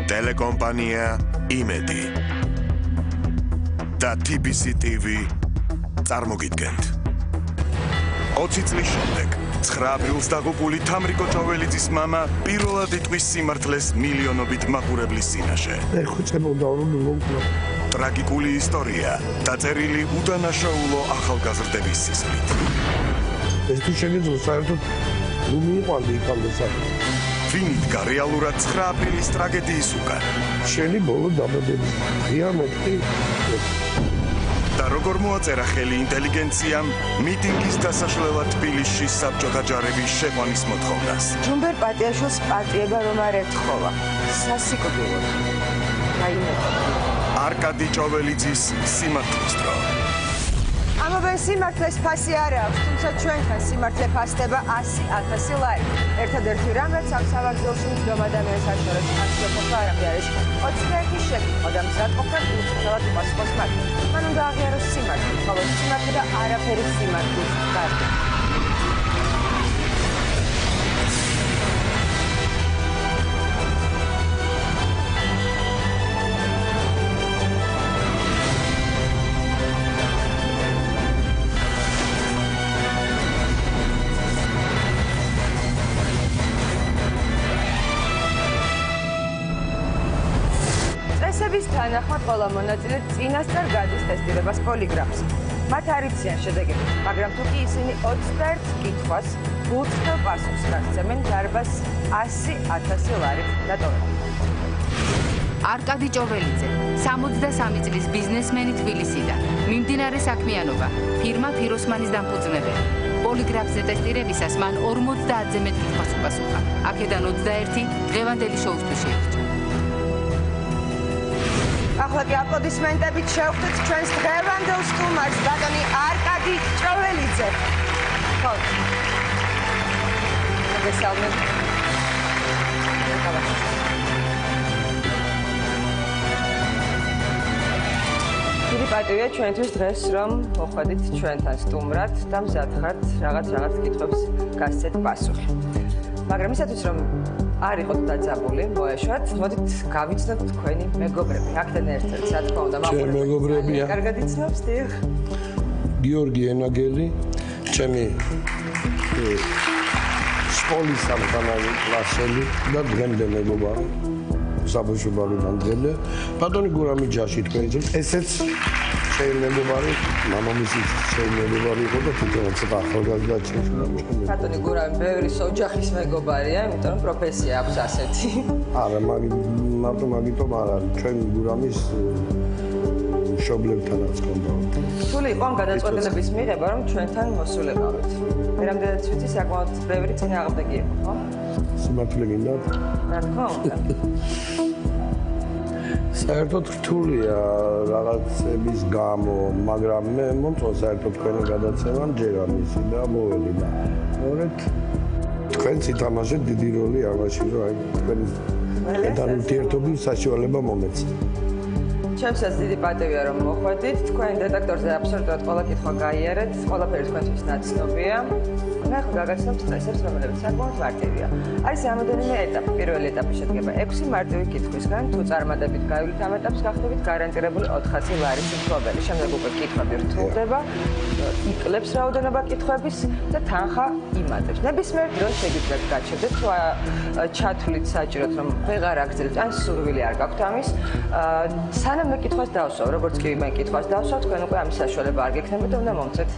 ტელეკომპანია იმედი და TBC TV წარმოგიდგენთ 20 წლის შემდეგ 9 აპრილს დაღუპული თამრიკო ჭოველიძის მამა პირველად იტყვის სიმართლეს მილიონობით მაყურებლის წინაშე. ტრაგიკული ისტორია დაწერილი უდანაშაულო ახალგაზრდების სისხლით. ეს თუ შეგეძლო საერთოდ რომ მიიყვანდი იქამდე საერთოდ. ვინ იდგა რეალურად 9 აპრილის ტრაგედიის უკან? შენი ბოლო დაბადების დღეა მეთქი. და როგორ მოაწერა ხელი ინტელიგენციამ მიტინგის დასაშლელად თბილისში საბჭოთა ჯარების შეყვანის მოთხოვნას. ჯუმბერ პატიაშვილს პატიება რომ არ ეთხოვა. სასიკვდილოდ. არკადი ჭოველიძის სიმართლის დრო. ამავე სიმართლეს ფასი არ აქვს, თუმცა ჩვენთან სიმართლე ფასდება 100,000 ლაი. ერთადერთი რამაც ამ სავაგრძელში მდგომ ადამიანის საშუალებით ასწორებდა არამე არის 21 შეკითხვა და მსაკმაყოფილად უცხოელად უპასუხოს მათ. მან უნდა აღიაროს სიმართლე, ხოლო სიმართლე და არაფერი სიმართლის გარდა. თანახმად ყველა მონაწილე წინასწარ გადის ტესტირებას პოლიგრაფს. მათ არ იციან შედეგები, მაგრამ თუ კი ისინი 21 კითხვას უცხო პასუხს გასცემენ, დარბაზს 100,000 ლარით დატოვებენ. არკადი ჭოველიძე, 63 წლის ბიზნესმენი თბილისიდან. მიმდინარე საქმიანობა, ფირმა ფიროსმანის დამფუძნებელი. პოლიგრაფზე ტესტირებისას მან 50-ზე მეტ კითხვას უპასუხა. აქედან 21 დღევანდელი შოუსთვის შეირჩა. ახლა კი აპლოდისმენტებით შევხვდით ჩვენს დღევანდელ სტუმარს, ბატონი არკადი ჭოველიძე. ხო. მოგესალმებით. დიდი პატივია ჩვენთვის დღეს რომ მოხვედით ჩვენთან სტუმრად და მზად ხართ რაღაც კითხვებს გასცეთ პასუხი. მაგრამ ისათვის რომ არ იყოთ დაძაბული, მოეშვათ, მოდით გავიცნობთ თქვენი მეგობრები. აქედან ერთ-ერთი, რა თქმა უნდა, ჩემი მეგობრებია. კარგად იცნობს, დიახ. გიორგი ენაგელი, ჩემი სკოლის სამხანავი კლასელი და დღემდე მეგობარი. საბავშვო ბაღიდან დღემდე. ბატონი გურამი ჯაში თქვენიც, ესეც მეგობარი, მამამისის მეგობარი იყო და თვითონ ცოტა ახალგაზრდა შეშურა. ბატონი გურამი ბევრი ოჯახის მეგობარია, იმიტომ რომ პროფესია აქვს ასეთი. არა, მაგიტომ არ არის. ჩვენ გურამის მშობლებთანაც ჰქონდა. სული იყო ამ გადაწყვეტილების მიღება, რომ ჩვენთან მოსულებავით. მე რამდენიც ვიცი, საკმაოდ ბევრი წინააღმდეგი იყო, ხო? სიმართლე გინდათ? რა თქმა უნდა. საერთოდ რთულია რაღაცების გამო, მაგრამ მე მომწონს საერთოდ თქვენი გადაცემა, მჯერა მისი და მოვედი და მეორედ თქვენც ითამაშეთ დიდი როლი ამაში, რომ აი თქვენი ერთად ურთიერთობის საშუალება მომეცა. ჩემსაც დიდი პატივია რომ მოხვედით, თქვენ რედაქტორზე აბსოლუტურად ყველა კითხვა გაიარეთ, ყველაფერი თქვენთვის ნაცნობია. მე ახლა გაგაცნობთ წესებს, რომლებიც საკმაოდ მარტივია. არის რამოდენიმე ეტაპი. პირველი ეტაპი შედგება 6 მარტივი კითხვისგან. თუ წარმატებით გაივლით ამ ეტაპს, გახდებით გარანტირებული 400 ლარის მფლობელი. შემდეგ უკვე კითხვები რთულდება, იკლებს რაოდენობა კითხვების და თანხა იმატებს. ნებისმიერ დროს შეგიძლიათ გაჩერდეთ, თუ ჩათვლით საჭიროდ, რომ ვეღარ აგრძელებთ, ან სურვილი არ გაქვთ ამის. სანამ მე კითხვას დავსვავ, როგორც კი მე კითხვას დავსვავ, თქვენ უკვე ამის საშუალება არ გექნებათ, უნდა მომწეთ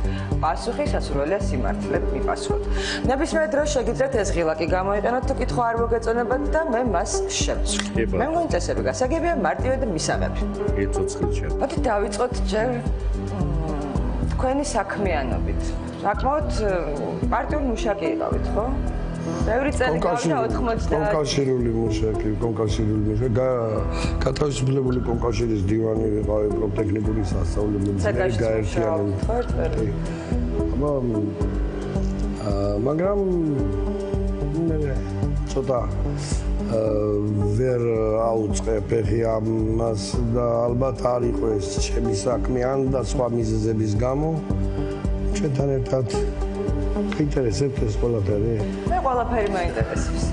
პასუხი, სასურველია სიმართლედ მიპასუხოთ. ნებისმიერ დროს შეგიძლიათ ეს ღილაკი გამოიყენოთ, თუ კითხვა არ მოგეწონებათ და მე მას შევწვი. მე მგონი წესები გასაგებია, მარტივი და მისაღები. ეცოცხლით შევ. მოდით დავიწყოთ ჯერ თქვენი საქმიანობით. საკმაოდ პარტიული მუშაკი იყავით, ხო? ბევრი წელი გავიდა 90 კონკავშირული მუშაკი, გათავისუფლებული კონკავშირის დივანი ვიყავი პროფტექნიკური სასწავლებლების გაერთიანებული. მაგრამ ცოტა ვერ აუწყე ფეხი ამას და ალბათ არ იყო ეს ჩემი საქმე ან და სხვა მიზეზების გამო ჩვენთან ერთად გაინტერესებთ ეს ყველაფერი? მე ყველაფერი მაინტერესებს.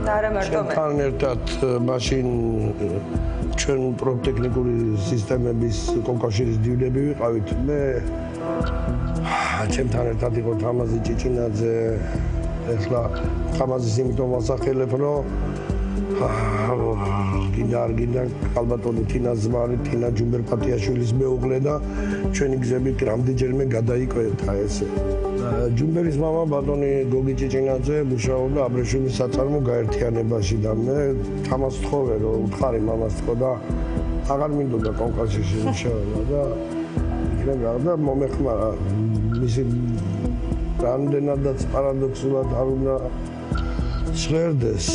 და არა მარტო მე. თან ერთად მაშინ ჩვენ პროფტექნიკური სისტემების კონკურსის დივნები ვიყავით. მე ჩემთან ერთად იყო თამაზი ჭიჭინაძე. ეხლა თამაზის იმიტომ ვასახელებ, რომ გინდა ალბათონი თინა ზმარი, თინა ჯუმბერ-პატიაშვილის მეუღლე და ჩვენი გზები რამდენჯერმე გადაიკვეთა ესე. ჯუმბერის მამა ბატონი გოგი ჭიჭინაძე მუშაობდა აბრეშუმის საწარმო გაერთიანებაში და მე თამას თხოვე რომ უთხარი მამას თქო და აღარ მინდოდა კონკურსში მუშაობა და იქნება და მომეხმარა მისი რამდენადაც პარადოქსულად არ უნდა ჟღერდეს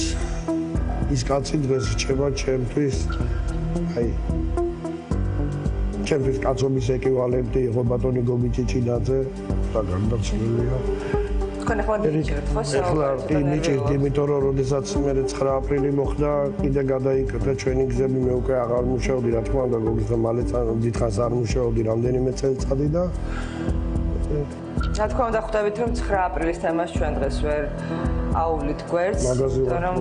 ის კაცი დღეს რჩება ჩემთვის აი ჩემთვის კაცობის ეკვივალენტი იყო ბატონი გოგი ჭიჭინაძე და გარდაცვლილია თქვენ ახლა მიჭირთ ხო ახლა მიჭირთ იმიტომ რომ როდესაც მე 9 აპრილი მოხდა კიდე გადაიკეთა ჩვენი გზები მე უკვე აღარ მუშაობდი რა თქმა უნდა გოგის და მალე დიდხანს არ მუშაობდი რამდენიმე წელიწადი და რა თქმა უნდა ხვდებით რომ 9 აპრილის თემას ჩვენ დღეს ვერ აუვლით გვერდს რომ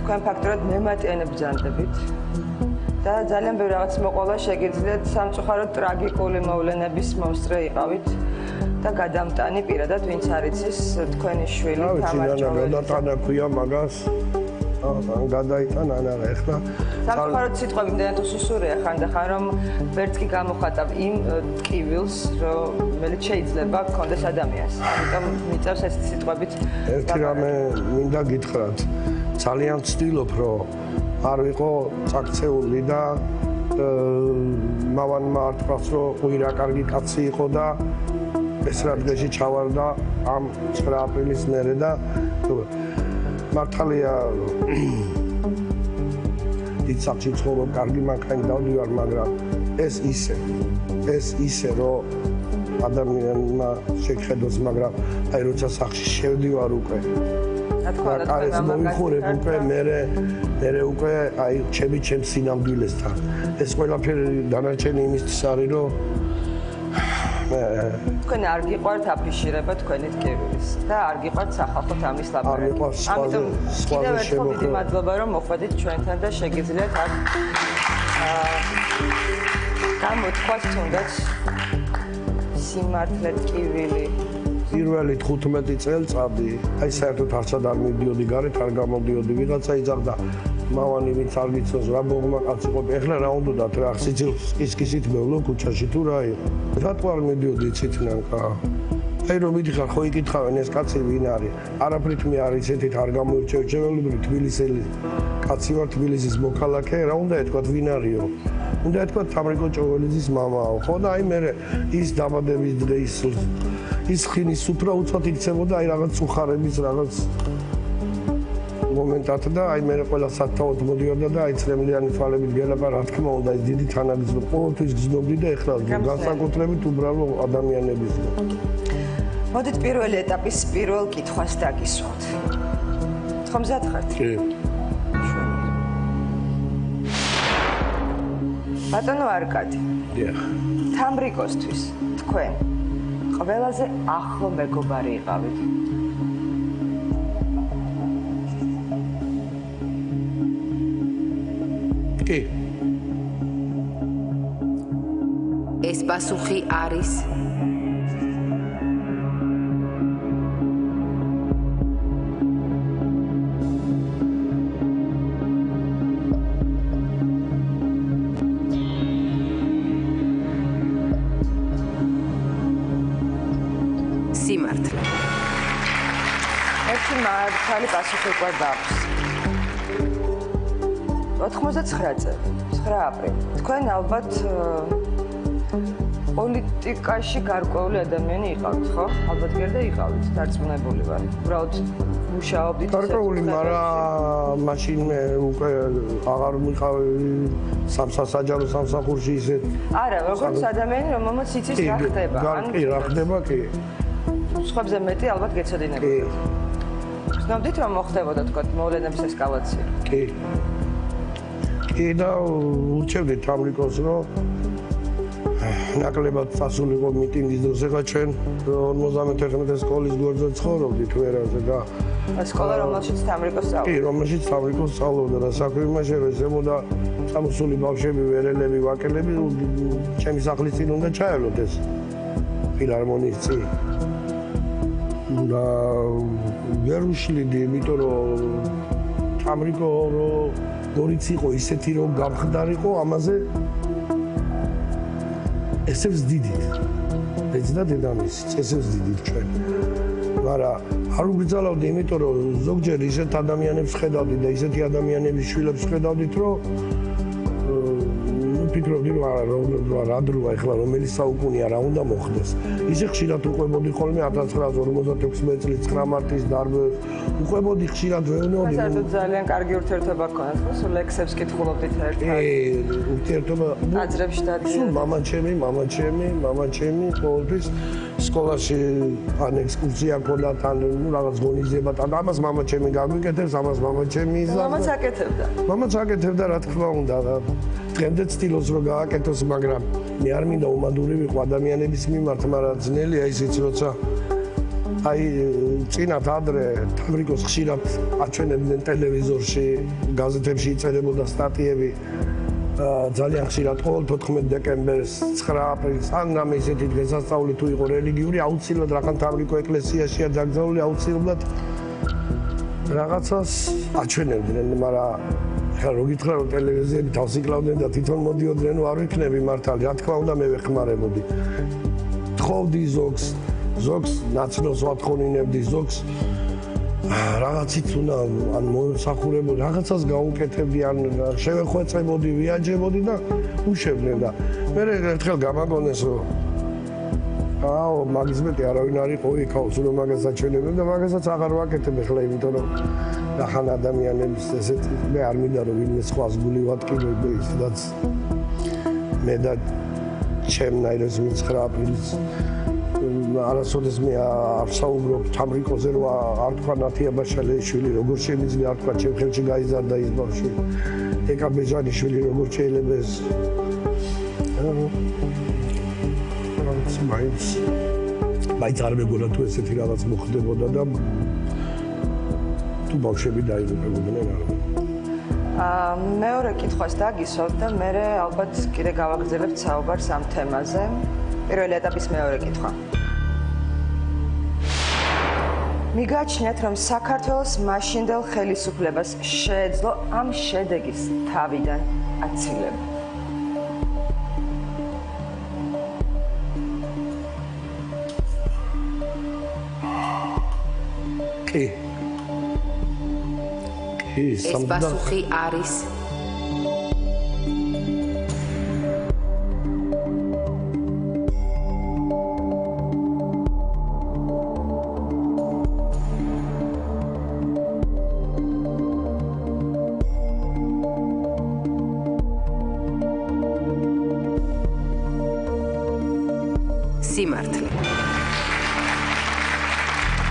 თქვენ ფაქტურად მემატიანებ ბრძანდებით და ძალიან ბევრი რაღაც მოყოლა შეგიძლიათ სამწუხაროდ ტრაგიკული მოვლენების მომსწრე იყავით და გადამტანი პირადად ვინც არ იცის თქვენი შვილი თამარ გადაიტანა მაგას გადაიტან არა ეხლა სამწუხაროდ სიტყვები იმდენად უსუსურია ხანდახან რომ ვერც კი გამოხატავ იმ ტკივილს რომელიც შეიძლება გქონდეს ადამიანს ამიტომ მიწევს ეს სიტყვებით ერთი რამე მინდა გითხრათ ძალიან ვცდილობ რომ არ ვიყო წაქცეული და მავანმა არ თქვას რომ უირა კარგი კაცი იყო და ეს რა დღეში ჩავარდა ამ 9 აპრილის მერე და მართალია ის საფჭი ცხოვრობ კარგი მანქანი დავდივარ მაგრამ ეს ისე რომ ადამიანმა შეგხედოს მაგრამ აი როცა სახში შევდივარ უკვე რა თქმა უნდა ეს მომიხურებ უკვე მე უკვე აი ჩემ სინამდვილესთან ეს ყველაფერი დანარჩენი იმისთვის არის რომ თქვენ არ გიყვართ აფიშირება თქვენი ტკივილის და არ გიყვართ სახალხოდ ამის ლაპარაკი. ამიტომ კიდევ ერთხელ დიდი მადლობა რომ მოხვედით ჩვენთან და შეგიძლიათ აქ გამოთქვას თუნდაც სიმართლე ტკივილი. პირველი 15 წელწადი აი საერთოდ არცად არ მივდიოდი გარეთ არ გამოდიოდი ვიღაცა იძახდა მავანი ვინც არ ვიცოს რა ბოგმა კაცი იყო ეხლა რა უნდათ რა სიძილს კისკისით მევლო ქუჩაში თუ რა იყო რატო არ მივდიოდი ციტნანკა აი რომ მიდიხარ ხო იკითხავენ ეს კაცი ვინ არის არაფრით მე არის ესეთით არ გამოირჩევ ჩვეულებრივი თბილისელი კაცი ვარ თბილისის მოქალაქე რა უნდა ეთქვათ ვინ არისო უნდა ეთქვათ თამრიკო ჭოველიძის მამაო ხო და აი მე ის დაბადების დღე ის ხინის სუფრა უცბად იქცებოდა აი რაღაც უხარების რაღაც მომენტად და აი მე ყველა სათავოდ მოდიოდა და აი წრემლიანი თვალებით გელაპა რა თქმა უნდა ის დიდი თანაგზნობა ყოველთვის გზნობდი და ეხლა განსაკუთრებით უბრალო ადამიანების მოდით პირველი ეტაპის პირველ კითხვას დაგისვათ ხო მზად ხართ? კი ბატონო არკადი დიახ თამრიკოსთვის თქვენ ყველაზე ახლო მეგობარი იყავით კი ეს პასუხი არის სიმართლე. ერთი მართალი პასუხი უკვე გაქვს. 99 წელი, 9 აპრილი. თქვენ ალბათ პოლიტიკაში გარკვეული ადამიანი იყავით, ხო? ალბათ გერდა იყავით, დარწმუნებული ვარ. უბრალოდ მუშაობდით. გარკვეული, მაგრამ მაშინ მე უკვე აღარ მიყავი სამსაჯარო სამსახურში ისეთ. არა, როგორც ადამიანი, რომელმაც იცის რა ხდება. კი, რა ხდება კი. სხვებზე მეტი ალბათ გეცოდინებოდით. გრძნობდით რომ მოხდებოდა თქვა მოვლენების ესკალაცია. კი. კი და ურჩევდით თამრიკოს რომ ნაკლებად წასულიყო მიტინგის დროს, ეხლა ჩვენ 51 სკოლის გვერდზე ცხოვრობდით ვერაზე და სკოლა რომელშიც თამრიკო სწავლობდა. კი, რომელშიც თამრიკო სწავლობდა და საქმე იმაშია, რომ ზემოდა წამოსული ბავშვები, ვერელები, ვაკელები ჩემი სახლის წინ უნდა ჩაევლოთ ეს ფილარმონიის წინ. და ვერ უშლიდი, იმიტომ რომ თამრიკო როიც იყო ისეთი რომ გამხდარიყო ამაზე ესევს დიდით. ეცი და დედამისი, ესევს დიდით ჩვენ. მაგრამ არ უგრძალავდი, იმიტომ რომ ზოგჯერ ისეთ ადამიანებს ხედავდი და ისეთი ადამიანების შვილებს ხედავდით, რომ ფიქრობდი რომ რა დროა ეხლა რომელი საუკუნეა რა უნდა მოხდეს. ისე ხშირად უყვებოდი ხოლმე 1956 წლის 9 მარტის დარბაზს. უყვებოდი ხშირად ვეუბნები. საერთოდ ძალიან კარგი ურთიერთობა გქონდათ, ხო? სულ ლექსებს კითხულობდით ერთად. ურთიერთობა აზრებში დადიოდა. სულ მამა ჩემი ყოველთვის სკოლაში ან ექსკურსია ქონდა თან რაღაც ღონისძიება და ამას მამა ჩემი გაგვიკეთებს, ამას მამა ჩემი იზამს. მამაც აკეთებდა. მამაც აკეთებდა, რა თქმა უნდა. დღემდე ცდილობს რომ გააკეთოს, მაგრამ მე არ მინდა უმადური ვიყო ადამიანების მიმართ, მაგრამ ძნელია ისიც, როცა აი წინათ ადრე თამრიკოს ხშირად აჩვენებდნენ ტელევიზორში, გაზეთებში იწერებოდა სტატიები. ძალიან ხშირად ყოველ 14 დეკემბერს, 9 აპრილს, ან რამე ისეთი დღესასწაული თუ იყო რელიგიური, აუცილებლად რახან თამრიკო ეკლესიაშია დაკრძალული, აუცილებლად რაღაცას აჩვენებდნენ, მაგრამ ხა რო გითხრა რომ ტელევიზიები თავს იკლავდნენ და თვითონ მოდიოდნენ, არ ვიქნები მართალი, რა თქმა უნდა მე ვეხმარებოდი. თხოვდი ზოგს ნაცნობს ვათხოვინებდი, ზოგს რაღაცით უნდა ან მოსახურებოდი, რაღაცას გაუკეთებდი, ან შევეხვეწებოდი, ვიაჯებოდი და უშევდნენ და მე ერთხელ გამაგონეს რომ მაგის მეტი არავინ არ იყო იქაო, სულ მაგას აჩვენებდნენ და მაგასაც აღარ ვაკეთებ ახლა, იმიტომ რომ ახან ადამიანების ესეთ მე არ მინდა რომ ვინმე სხვას გული ვატკივებ ისედაც მე და ჩემნაირად 9 აპრილს არასოდეს მე არ საუბრობ თამრიკოზე რომ არ თქვა ნათია ბაშალეიშვილი როგორ შემიძლია არ თქვა ჩემ ხელში გაიზარდა ის ბავშვი ეკა ბეჟანიშვილი როგორ შეიძლება ეს მაინც არ მეგონა თუ ესეთი რაღაც მოხდებოდა და თუ ბავშვები დაიღუპებოდნენ არა. მეორე კითხვას დაგისვათ და მე ალბათ კიდე გავაგრძელებთ საუბარს ამ თემაზე. პირველი ეტაპის მეორე კითხვა. მიგაჩნიათ, რომ საქართველოს მაშინდელ ხელისუფლებას შეეძლო ამ შედეგის თავიდან აცილება. კი. ეს პასუხი არის სიმართლე.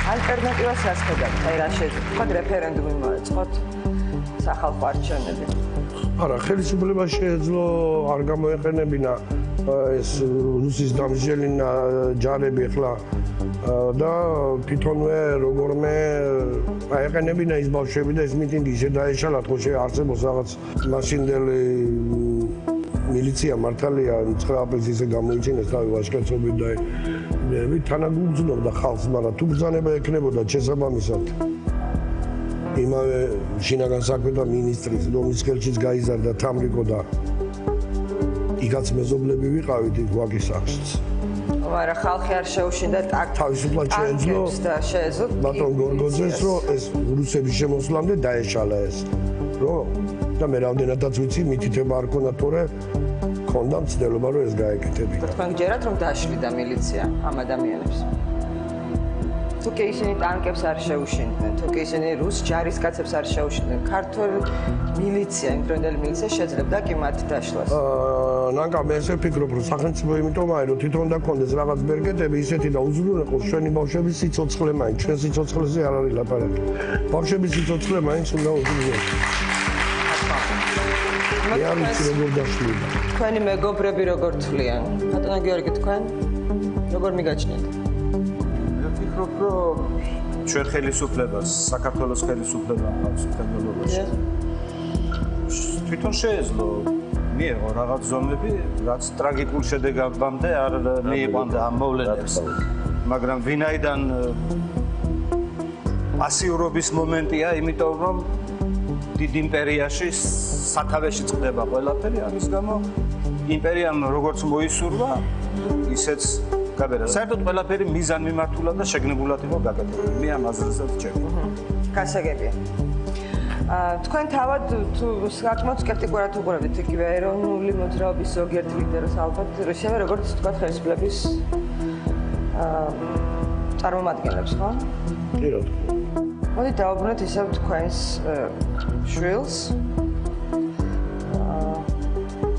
ალტერნატივას რას ხედავთ? აი რა შეიძლება რეფერენდუმი მოეწყოთ სახალხო არჩევნები. არა, ხელისუფლება შეეძლო არ გამოეყენებინა ეს რუსის დამსჯელი ჯარები ახლა და თვითონვე როგორმე აეყენებინა ის ბავშვები და ეს მიტინგი ისე დაეშალათ, ხო შეარწებოს რაღაც მაშინდელი მილიცია მართალია 9 აპრილს ისე გამოიჩინეს თავი ვაჟკაცობით და თანაგუნდზნობდა ხალხს, მაგრამ თუ ბრძანება ექნებოდა შესაბამისად იმავე შინაგან საქმეთა მინისტრის, რომლის ხელშიც გაიზარდა თამრიკო და იქაც მეზობლები ვიყავით იქ ვაკის სახლშიც. მაგრამ ხალხი არ შეუშინდა თავისუფლად შეეძლო ბატონ გორგოძეს, რომ ეს რუსების შემოსვლამდე დაეშალა ეს. და მე რამდენადაც ვიცი, მითითება არ ქონდა, თორე ქონდა მცდელობა, რომ ეს გაეკეთებინა. თქვენ გჯერათ, რომ დაშლიდა მილიცია ამ ადამიანებს? თუ კი ისინი ტანკებს არ შეუშინდნენ, თუ კი ისინი რუს ჯარისკაცებს არ შეუშინდნენ, ქართული მილიცია, იმდროინდელი მილიცია შეძლებდა კი მათ დაშლას. ნანკა მე ესე ვფიქრობ, რომ სახელმწიფო იმიტომ არის, რომ თვითონ დაქონდეს რაღაც ბერგეტები ისეთი და უზრუნველყოს ჩვენი ბავშვების სიცოცხლე მაინც, ჩვენ სიცოცხლეზე არ არის ლაპარაკი. ბავშვების სიცოცხლე მაინც უნდა უზრუნველყოს. მე არ ვიცი როგორ დაშლიდა. თქვენი მეგობრები როგორ თვლიან? ბატონო გიორგი, თქვენ როგორ მიგაჩნიათ? მე ვფიქრობ, რომ ჩვენ ხელისუფლებას, საქართველოს ხელისუფლებამ აქვს ხელმძღვანელობაში. თვითონ შეეძლო მიეღო რაღაც ზომები, რაც ტრაგიკულ შედეგამდე არ მიიყვანდა ამ მოვლენებს. მაგრამ ვინაიდან პასიურობის მომენტია, იმიტომ რომ დიდ იმპერიაში სათავეში წყდება ყველაფერი, ამის გამო იმპერიამ როგორც მოისურვა, ისეც გაბერა. საერთოდ ყველაფერი მიზანმიმართულად და შეგნებულად იყო გაკეთებული. მე ამ აზრზეც ვჭერდი. გასაგებია. თქვენ თავად თუ საკმაოდ სკეპტიკურად უყურებთ იგივე ეროვნული მოძრაობის ზოგიერთ ლიდერს ალბათ ისევე როგორც თქვა ხელისუფლების წარმომადგენლებს, ხო? კი რა თქმა უნდა. მოდით დავუბრუნდეთ ისევ თქვენს შვილს.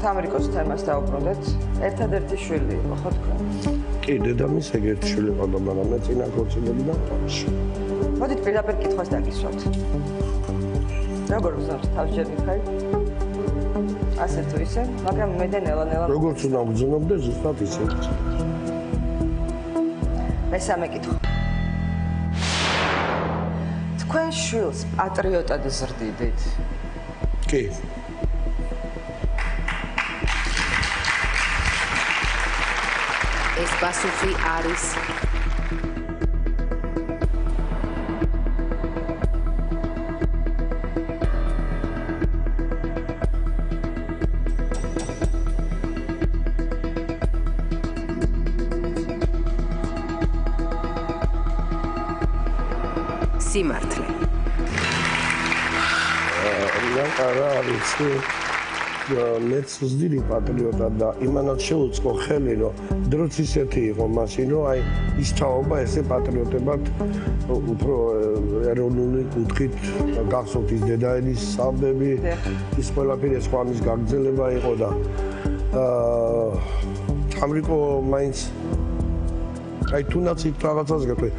თამრიკოს თემას დავუბრუნდეთ. ერთადერთი შვილი იყო, ხო თქვენ? კი, დედამის ეგეთი შვილი ყავდა, მაგრამ მე წინა ქორწინებიდან თამაში. მოდით პირდაპირ კითხვას დაგისვათ. როგორ გძნობთ თავს ჯერ მიხარით? ასე თუ ისე, მაგრამ მე და ნელა როგორც უნდა ვგრძნობდე, ზუსტად ისე. მესამე კითხვა. თქვენ შვილს პატრიოტად ზრდიდით? კი. ეს პასუხი არის სიმართლე. რა არის მეც ვზდიდი პატრიოტად და იმანაც შეუწყო ხელი, რომ დროც ისეთი იყო მაშინ, რომ აი ის თაობა ესე პატრიოტებად უფრო ეროვნული კუთხით გახსოვთ ის დედაენის საბები, ის ყველაფერი ეს ხომის გაგრძელება იყო და თამრიკო მაინც აი თუნდაც იქ რაღაცას გეტყვი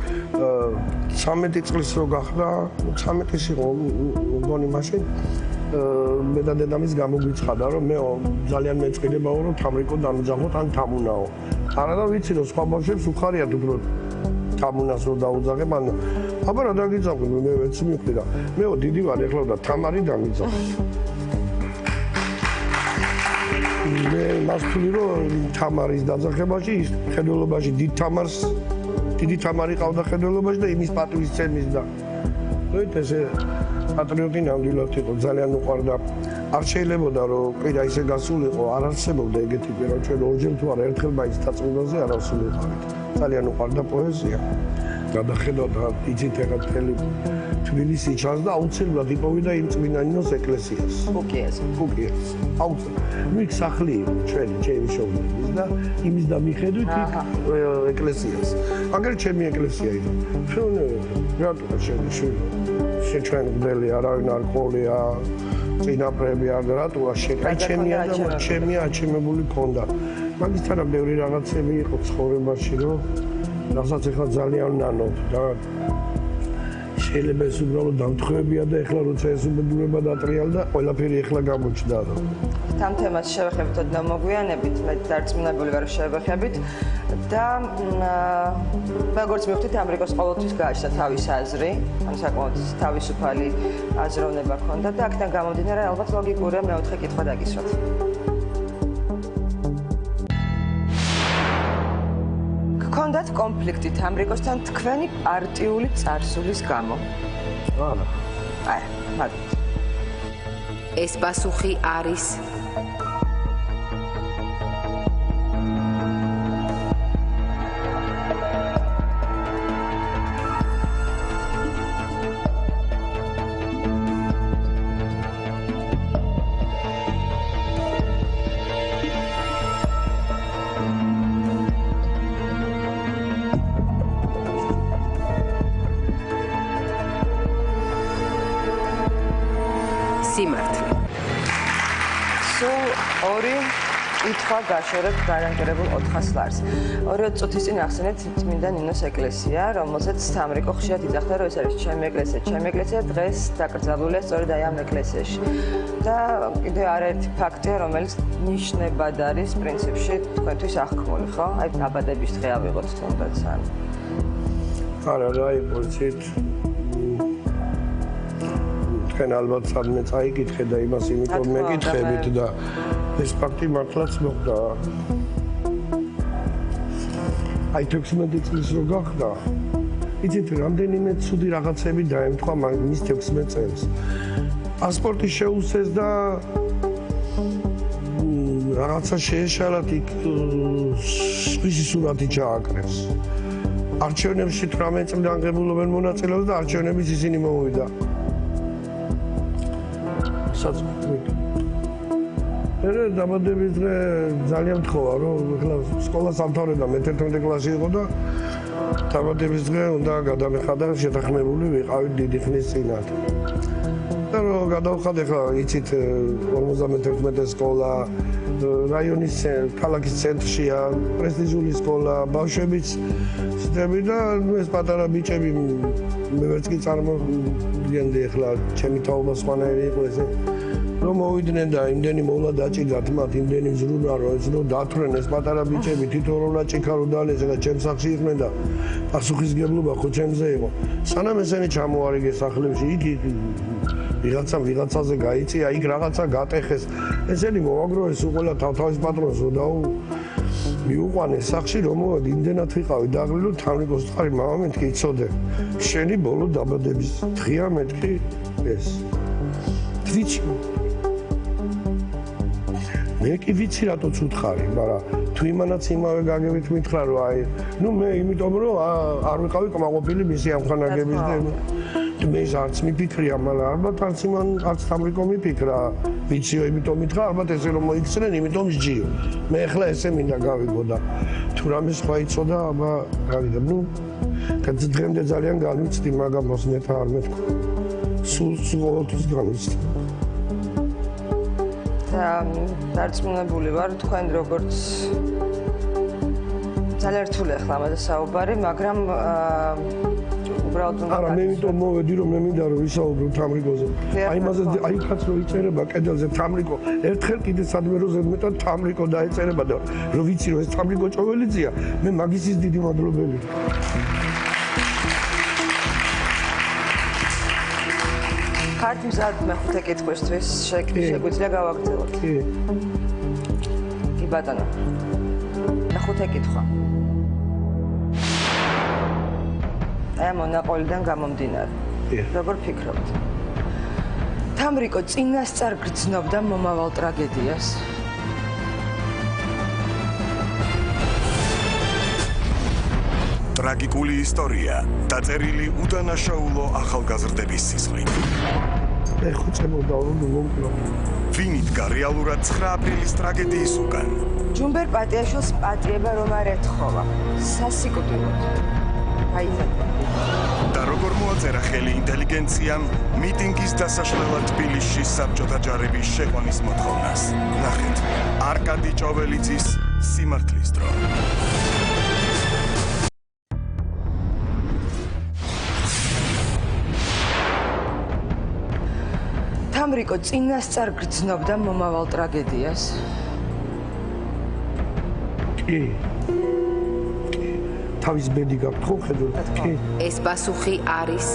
13 წლის რო გახდა 13-ის იყო მგონი მაშინ მე და დედამის გამოგვიცხადა რომ მე ძალიან მეწყიდებაო რომ თამრიკო დამძაღოთ ან თამუნაო არა და ვიცი რომ სხვა ბავშვებს უხარიათ უფრო თამუნას რო დაუძაღებ ან აბა რა დაგიძაღო მე ვეც მივხვდი და მეო დიდი ვარ ეხლა და თამარი დამიძახოს მე მასწავლი რომ თამარის დაძახებაში ის ხედველობაში დიდი თამარი ყავდა ხედველობაში და იმის პატივისცემის და მოით ესე პატრიოტი ნამდვილად იყო ძალიან უყვარდა არ შეიძლებოდა რომ პირა ისე გასულიყო არ არსებობდა ეგეთი პირა ჩვენ ორჯერ თუ არა ერთხელ მაინც დაწყვეტაზე არ ავსულიყავით ძალიან უყვარდა პოეზია გადახედოთ რა იცით ეხლა მთელი თბილისი ჩანს და აუცილებლად იპოვიდა იმ წმინდანინოს ეკლესიას ფუკიას აუცილებლად მიქ სახლი ჩვენი ჩემი შოუების და იმის და მიხედვით იქ ეკლესიას აგერ ჩემი ეკლესია იყო ჩვენ რატო ჩვენ გდელი არავინ არ ყოლია წინაპრები არ რატოა შემია და ჩემი აჩემებული ქონდა მაგისთან ბევრი რაღაცები იყო ცხოვრებაში რომ რასაც ეხლა ძალიან ნანობ და შეიძლება ეს უბრალოდ დამთხევებია და ეხლა როცა ეს უბედურება დატრიალდა ყველაფერი ეხლა გამოჩნდა რომ ამ თემას შევეხებით ოდნავ მოგვიანებით მე დარწმუნებული ვარ შევეხებით და როგორც მივხვდით ამერიკოს ყოველთვის გააჩნდა თავის აზრი ან საკმაოდ თავისუფალი აზროვნება ჰქონდა და აქედან გამომდინარე ალბათ ლოგიკურია მეოთხე კითხვა დაგისვათ გქონდათ კონფლიქტი ამერიკოსთან თქვენი პარტიული წარსულის გამო არა არა მაგით ეს პასუხი არის კითხვა გაშორებთ გარანტირებულ 400 ლარს. 20 წუთის წინ ახსენეთ წმინდა ნინოს ეკლესია, რომელსაც სამრიკო ხშირად იძახდა, რომ ეს არის ჩემი ეკლესია. ჩემი ეკლესია დღეს დაკრძალულია სწორედ აი ამ ეკლესიაში. და კიდევ არაერთი ფაქტია, რომელიც ნიშნებად არის პრინციპში თქვენთვის აღქმული, ხო? აი დაბადების დღე ავიღოთ თუნდაც ან. არა, რაი პოზიცით. თქვენ ალბათ სადმე წაიკითხე და იმას იმიტომ მეკითხებით და ეს ფაქტი მართლაც მოხდა. აი 16 წლის რო გახდა. იცით, რამდენიმე ცუდი რაღაცები დაემთხვა მის 16 წელს. პასპორტი შეუსეს და რაღაცა შეეშალათ იქ სხვისი სურათი ჩააკრეს. არჩევნებში 18 წლიდან ღებულობენ მონაწილეობას და არჩევნების ისინი მომოვიდა. მე დაბადების დღე ძალიან მთხოვა, რომ ახლა სკოლას ამთავრე და მე-11 კლასში იყო და დაბადების დღე უნდა გადამეხადა შეთანხმებული ვიყავი დიდი ხნის წინათ. და რომ გადავხადე ახლა იცით 51 სკოლა რაიონის ქალაქის ცენტრშია, პრესტიჟული სკოლა, ბავშვებიც სიტები და ეს პატარა ბიჭები მე ვერც კი წარმოგიდგენდი ახლა ჩემი თაობა სხვანაირი იყო ესე რომ მოვიდნენ და იმდენი მოვლა დაჭიდათ მათ იმდენი ზრუნა რომ ეს რომ დათვრენ ეს პატარა ბიჭები თითოეულა ჭიქარო დალეს და ჩემს სახლში იყვნენ და პასუხისგებლობა ხო ჩემზე იყო სანამ ესენი ჩამოარიგეს სახლებში იქ ვიღაცაზე გაიწია იქ რაღაცა გატეხეს ესენი მოვაგროვეს უყოლა თავთავის პატრონს დაუ მიუყვანეს სახში რომ მოვედი იმდენად ვიყავი დაღლილო თამრიკოს წყარი მამა მეთქი იცოდე შენი ბოლო დაბადების დღეა მეთქი ეს თვიჩი მე კი ვიცი რატოც უთხარი მაგრამ თუ იმანაც იმავე გაგებით მითხრა რომ აი ნუ მე იმიტომ რომ არ ვიყავი კმაყოფილი მისი ამხანაგების და მე არც მიფიქრია მაგრამ ალბათ არც იმან არც თამრიკო მიფიქრა ვიციო იმიტომ მითხრა ალბათ ესე რომ მოიქცნენ იმიტომ სჯიო მე ახლა ესე მინდა გავიგო და თუ რამე სხვა იცოდა აბა გავიგე ნუ დღემდე ძალიან განვიცდი მაგრამ მოსნეთა არ მეთქვა სულ ყოველთვის განვიცდი და დარწმუნებული ვარ თქვენ როგორც ძალიან რთული ახლა ამაზე საუბარი მაგრამ უბრალოდ არა მე იმიტომ მოვედი რომ მე მინდა რომ ვისაუბრო თამრიკოზე აი მასე აი კაც რო იწერება კედელზე თამრიკო ერთხელ კიდე სადმეროზე მეტად თამრიკო დაეწერება და რომ ვიცი რომ ეს თამრიკო ჭოველიძეა მე მაგისის დიდი მადლობელი ხართ მზად მეხუთე კითხვისთვის შეგვიძლია გავაგრძელოთ კი ბატონო მეხუთე კითხვა აი მონაყოლიდან გამომდინარე. როგორ ფიქრობთ? თამრიკო წინასწარ გრძნობდა მომავალ ტრაგედიას. ტრაგიკული ისტორია, დაწერილი უდანაშაულო ახალგაზრდების სისხლით. ეხუწებოდა რომ მომკლო. ვინ იდგა რეალურად 9 აპრილის ტრაგედიის უკან? ჯუმბერ პატიაშვილს პატიება რომ არ ეთხოვა. სასიკვდილოდ. და როგორ მოაწერა ხელი ინტელიგენციამ მიტინგის დასაშლელად თბილისში საბჭოთა ჯარების შეყვანის მოთხოვნას. ნახეთ, არკადი ჭოველიძის სიმართლის დრო. თამრიკო წინასწარ გრძნობდა მომავალ ტრაგედიას. კი თავის ბედი გაქვთ ხო ხედავთ კი ეს პასუხი არის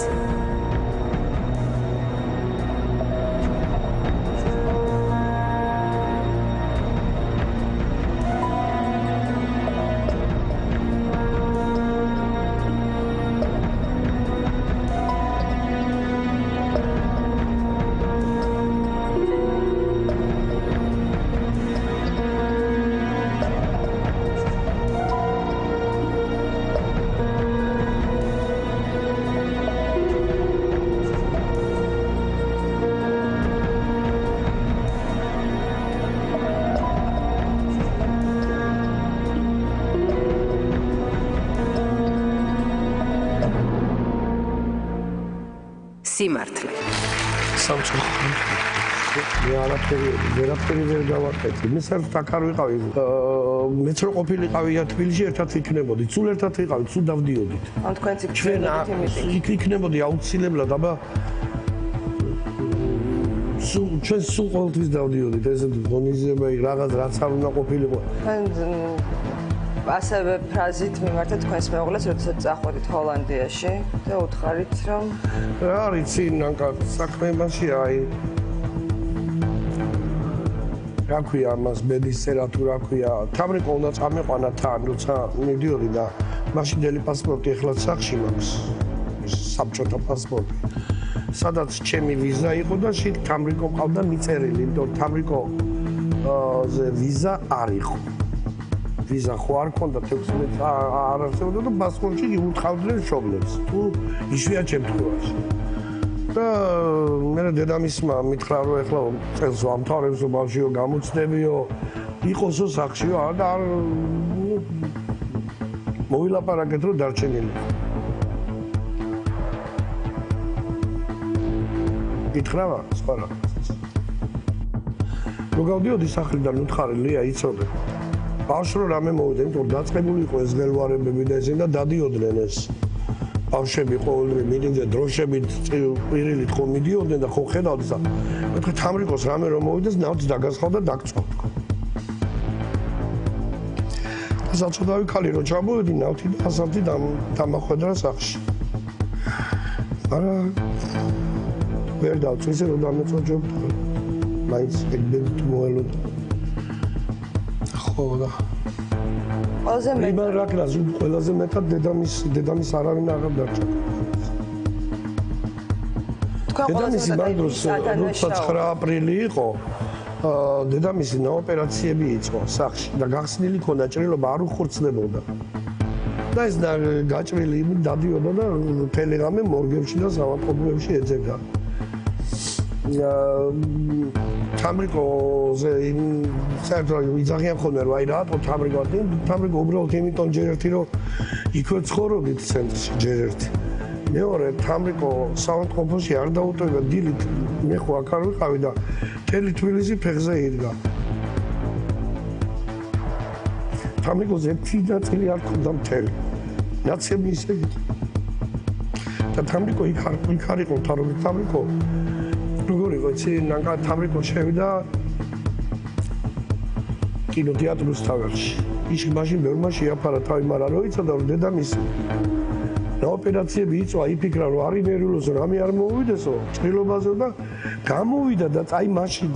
სიმართლე. სამწუხაროდ მე არაფერი ვერ გავაკეთე. მე საერთოდ აქ არ ვიყავი. მეც რო ყოფილიყავია თბილისში ერთად იქნებოდი. სულ ერთად ვიყავი, სულ დავდიოდით. ან თქვენც იქ იქნებოდი აუცილებლად, აბა ჩვენ სულ ყოველთვის დავდიოდით. ესეთ ღონისძიება რაღაც რაც არ უნდა ყოფილიყო. ასევე ფრაზით მიმართეთ თქვენს მეუღლეს, როდესაც წახვედით ჰოლანდიაში და უთხარით, რომ რა ვიცი, ნანკა საქმე იმაშია, აი რა ქვია ამას ბედისწერა თუ რა ქვია, თამრიკო უნდა წამეყვანა თან, როცა მივდიოდი და მაშინდელი პასპორტი ეხლაც სახში მაქვს. საბჭოთა პასპორტი. სადაც ჩემი ვიზა იყო და შენ თამრიკო ყავდა მიწერილი, იმიტომ თამრიკო ზე ვიზა არ იყო. ვიზა ხო არ ქონდა 16 არ არსებობდა და პასპორტში უთხავდნენ მშობლებს თუ იშვიათ შემთხვევაში. და მე დედამისმა მითხრა რომ ეხლა წელს ვამთავრებსო ბავშვიო გამოცდებიო იყოსო სახშიო და არ მოვილაპარაკეთ რომ დარჩენილი. გითხრავა სხვა რა. რო გავდიოდი სახლიდან უთხარელია იცოდე. ბავშვი რამე მოვიდა, იმიტომ რომ დაწყებული იყო ეს გელვარებები და ესენ და დადიოდნენ ეს. ბავშვები ყოველდღე მიდიოდნენ დროშებით, პირილით ხო მიდიოდნენ და ხო ხედავდი და მეთქე თამრიკოს რამე რომ მოვიდეს, ნავთს დაგასხავდა და დაგწვა. და საწოდავი ქალი რო ჩამოვედი, ნავთი და ასაფთი დამახვედრა სახში. არა ვერ დავწვისე რომ დამეწოჯობ. მაინც ეგბები თუ მოელოდა. ხოლმე ყველაზე მეტად დედამის არავინ აღარ დარჩა. დედამისი მაგდროს როცა 9 აპრილი იყო, დედამისი ოპერაციები იწყო სახში და გახსნილი ქონდა ჭრილობა არ უხორცდებოდა. და ეს გაჭრილი იმით დადიოდა და მთელი ღამე მორგებში და საავადმყოფოებში ეძებდა. თამრიკოზე საერთოდ იძახიან ხოლმე რომ აი რატო თამრიკო უბრალოდ იმიტომ ჯერ ერთი რომ იქვე ცხოვრობდით ცენტრში ჯერ ერთი. მეორე თამრიკო საავადმყოფოში არ დაუტოვება დილით მე ხო აქ არ ვიყავი და მთელი თბილისი ფეხზე იდგა. თამრიკოზე ერთი ნაწილი არ ქონდა მთელი. ნაცები ისე და თამრიკო იქ არ იყო თამრიკო როგორ იყო იცი ნანკა თამრიკო შევიდა კინოთეატრის თაღში. ის მაშინ ბევრმა შეაფარა თავი, მაგრამ რო იცოდა რომ დედამისი ოპერაციები იწვა, იფიქრა რომ არ იმერულოსო, რამე არ მოუვიდესო ჭრილობაზე და გამოვიდა და წაი მაშინ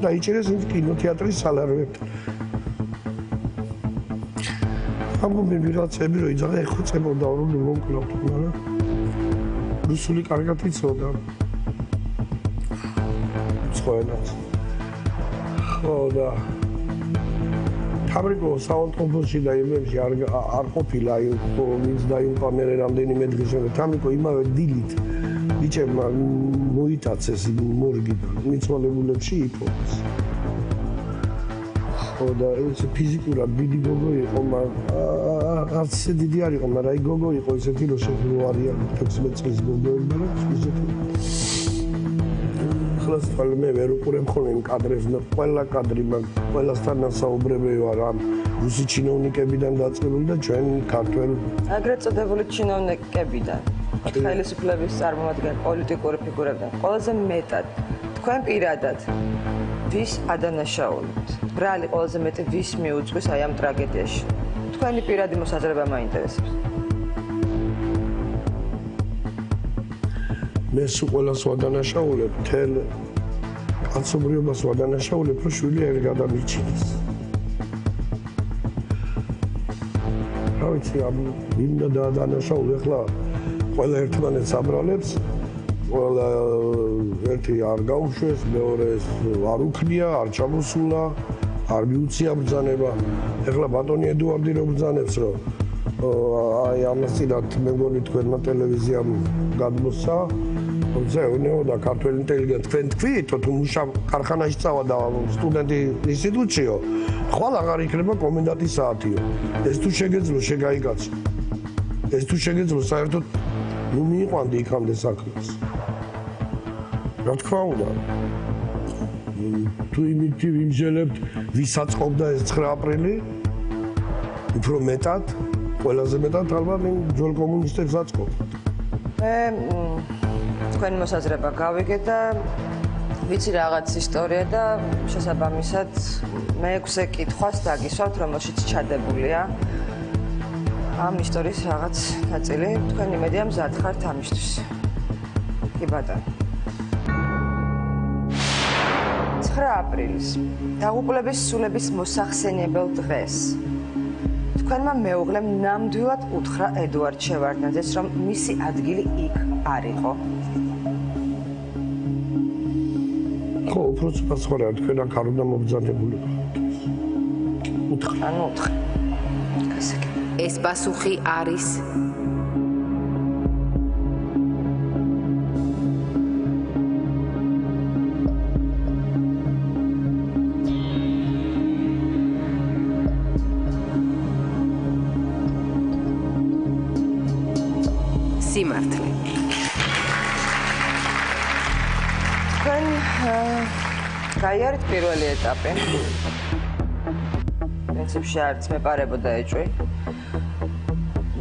დაიჭერეს იმ კინოთეატრის სალაროებთან. ამბობენ ვიღაცები რომ იძახა ეხუწებოდა რომ მომკლავთ, მაგრამ რუსული კარგად იცოდა. ხოენაც. ხო და თამრიკო საავადმყოფოში და იმებში არ ყოფილა, ვინც დაიმყამერე რამდენიმე დღის შემდეგ. თამრიკო იმავე დილით ბიჭებმა მოიტაცეს მორგიდან, მიცვალებულებში იპოვეს. ხო და ეს ფიზიკურად დიდი გოგო იყო, არც ისე დიდი არ იყო, მაგრამ აი გოგო იყო ისეთი რომ შეგვიძლია არიან 16 წლის გოგოები, მაგრამ ისეთი მე ვერ უყურებ ხოლმე იმ კადრებს და ყველა კადრი მაგ ყველასთან საუბრები ვარ ამ რუსი ჩინოვნიკებიდან დაწყებული და ჩვენ ქართველ აგრეთ წოდებული ჩინოვნიკებიდან ხელისუფლების წარმომადგენელი პოლიტიკური ფიგურებიდან ყველაზე მეტად თქვენ პირადად ვის ადანაშაულებთ? ბრალი ყველაზე მეტი ვის მიუძღვის აი ამ ტრაგედიაში? თქვენი პირადი მოსაზრება მაინტერესებს. მე სულ ყველას ვადანაშაულებ, თელ კაცობრიობას ვადანაშაულებ, რომ შვილი არ გადამიჩინოს. რა ვიცი, მინდა დაადანაშაულე, ახლა ყველა ერთმანეთს აბრალებს, ყველა ერთი არ გაუშვეს, მეორე არ უქნია, არ ჩამოსულა, არ მიუწია ბრძანება. ახლა ბატონი ედუარდი რო ბრძანებს, რომ აი ამასწინათ მე მგონი თქვენმა ტელევიზიამ გადმოსცა ზეუნეო და ქართველი ინტელიგენტ თქვენ თქვით თუ მუშა ქარხანაში წავა და სტუდენტი ინსტიტუტშიო ხვალ აღარ იქნება კომენდანტის საათიო ეს თუ შეგეძლო შეგაიგაცო ეს თუ შეგეძლო საერთოდ ნუ მიიყვანდი იქამდე საქმეს რა თქმა უნდა თუ იმითი ვიმსჯელებთ, ვისაც ყოფდა ეს 9 აპრილი, უფრო მეტად, ყველაზე მეტად ალბათ იმ ძველ კომუნისტებსაც ყოფდა. მე თქვენი მოსაზრება გავიგე და ვიცი რაღაც ისტორია და შესაბამისად მე-6 კითხვას დაგისვავთ, რომელშიც ჩადებულია ამ ისტორიის რაღაც ნაწილი. თქვენ იმედია მზად ხართ ამისთვის. კი ბატონო. 9 აპრილის დაღუპულების სულების მოსახსენებელ დღეს თქვენმა მეუღლემ ნამდვილად უთხრა ედუარდ შევარდნაძეს, რომ მისი ადგილი იქ არ იყო. ხო, უფრო სწორად თქვენ აქ არ უნდა მობრძანებული უთხრა. ეს პასუხი არის სიმართლე. თქვენ გაიარეთ პირველი ეტაპი. პრინციპში არც მეპარებოდა ეჭვი.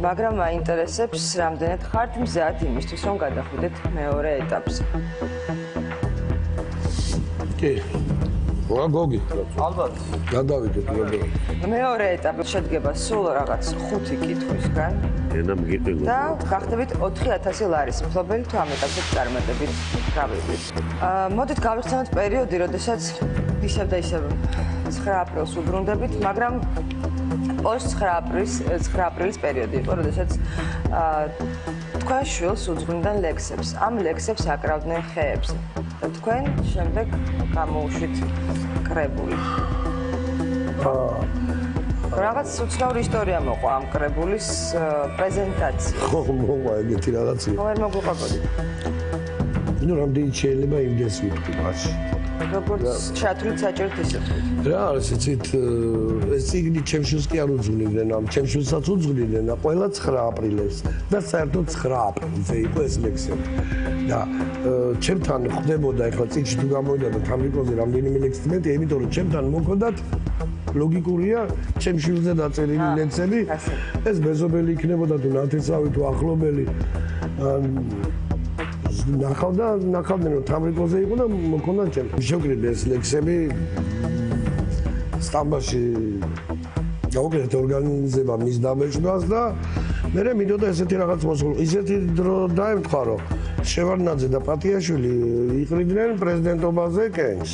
მაგრამ მაინტერესებს, რამდენად ხართ მზად იმისთვის, რომ გადახვიდეთ მეორე ეტაპზე. კი. გოგი. ალბათ. გადავიდეთ მეორე. მეორე ეტაპი შედგება სულ რაღაც 5 კითხვისგან. და გახდებით 4000 ლარის მფლობელი თუ ამ ეტაპზე წარმატებით გავიდეთ. მოდით გავიხსენოთ პერიოდი, როდესაც ისევ და ისევ 9 აპრილს უბრუნდებით, მაგრამ პოსტ 9 აპრილის პერიოდი იყო, როდესაც თქვენ შვილს უძღვინდნენ ლექსებს. ამ ლექსებს აკრავდნენ ხეებზე და თქვენ შემდეგ გამოუშვით კრებული. რაღაც უცნაური ისტორია მოყვა ამ კრებულის პრეზენტაცია. ხო, მოყვა ეგეთი რაღაცა. ხო, ვერ მოგვიყვებოდი. ნუ რამდენი შეიძლება იმდეს ვიტყვი მაშინ. როგორც ჩათვლით საჭიროდ ისე. რა არის იცით ეს ციგნი ჩემშვილს კი არ უძღვნიდნენ, ამ ჩემშვილსაც უძღვნიდნენ და ყველა 9 აპრილს და საერთოდ 9 აპრილზე იყო ეს ლექსები. და ჩემთან ხდებოდა ახლა ციგში თუ გამოვიდა და თამრიკოზე რამდენიმე ლექსი მეტი, იმიტომ რომ ჩემთან მოხდათ ლოგიკურია ჩემშვილზე დაწერილი ლექსები. ეს მეზობელი იქნებოდა თუ ნათესავი თუ ახლობელი. ნახავდნენ რომ თამრიკოზე იყო და მქონდა ჩემ. შევკრიბე ეს ლექსები სტამბაში გავუკეთეთ ორგანიზება მის დამეჭდას და მე მინდოდა ესეთი რაღაც მოსულ. ისეთი დრო დაემთხვა რომ შევარდნაძე და პატიაშვილი იყრიდნენ პრეზიდენტობაზე კენს.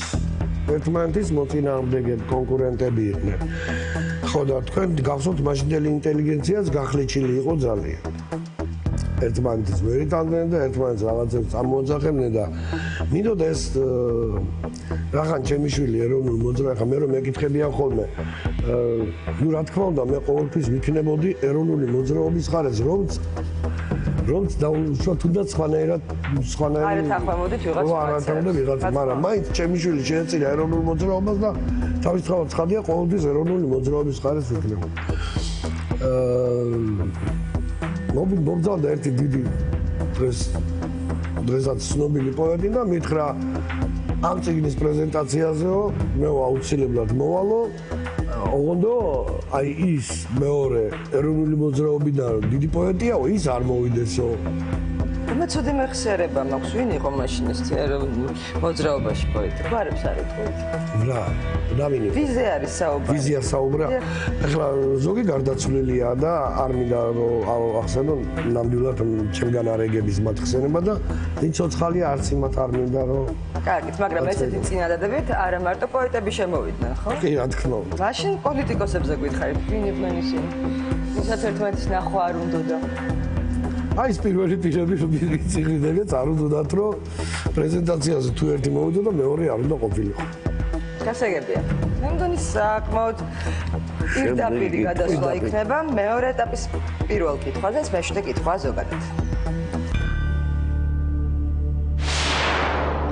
ერთმანეთის მოწინააღმდეგე კონკურენტები იყვნენ. ხო და თქვენ გახსოვთ მაშინდელი ინტელიგენციაც გახლეჩილი იყო ძალიან. ერთმანეთის ვერიტანდნენ და ერთმანეთს რაღაცებს წამოძახებდნენ და მინდოდა ეს რახან ჩემი შვილი ეროვნულ მოძრაობა ხა მე რომ მეკითხებიან ხოლმე ნუ რა თქმა უნდა მე ყოველთვის ვიქნებოდი ეროვნული მოძრაობის ხარეს რომც დაუშვათ თუნდაც სხვანაირად არ ეთანხმებოდით ვიღაც ვიღაც მაგრამ მაინც ჩემი შვილი შეეწირა ეროვნულ მოძრაობას და თავისთავად ცხადია ყოველთვის ეროვნული მოძრაობის ხარეს ვიქნებოდი მოგძალდა ერთი დიდი დღესაც ცნობილი პოეტი და მითხრა ამ წიგნის პრეზენტაციაზეო მე აუცილებლად მოვალო ოღონდ აი ის მეორე ეროვნული მოძრაობიდან დიდი პოეტიაო ის არ მოვიდესო მე ცუდი მეხსიერება მაქვს ვინ იყო მაშინ ეს ეროვნულ მოძრაობაში პოეტი გვარებს არ ეთქვით რა დავინე ვიზე არის საუბარი ვიზია საუბრა ახლა ზოგი გარდაცვლილია და არ მინდა რომ ახსენო ნამდვილად ჩემგან არეგების მათხსენება და ვინ ცოცხალია არც იმათ არ მინდა რომ კარგით მაგრამ ესეთი წინადადებით არა მარტო პოეტები შემოვიდნენ ხო კი რა თქმა უნდა მაშინ პოლიტიკოსებზე გითხარით ვინ იყვნენ ისინი ვისაც ერთმანეთის ნახვა არ უნდოდა აი ეს პირველი პირები რომ ციგნებიც არ უნდათ რომ პრეზენტაციაზე თუ ერთი მოვიდა და მეორე არ უნდა ყოფილიყო. გასაგებია. მე მგონი საკმაოდ პირდაპირი გადასვლა იქნება მეორე ეტაპის პირველ კითხვაზე, ეს მეშვიდე კითხვა ზოგადად.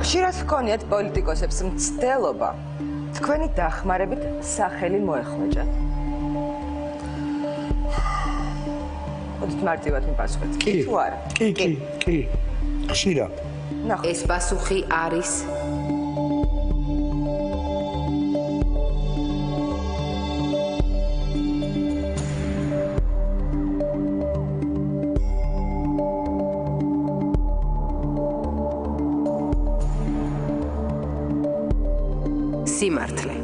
ხშირად ჰქონიათ პოლიტიკოსებს მცდელობა თქვენი დახმარებით სახელი მოეხვეჭათ. ოდით მარტივად მიპასუხეთ. კი თუ არა? კი. ხშირად. ეს პასუხი არის სიმართლე.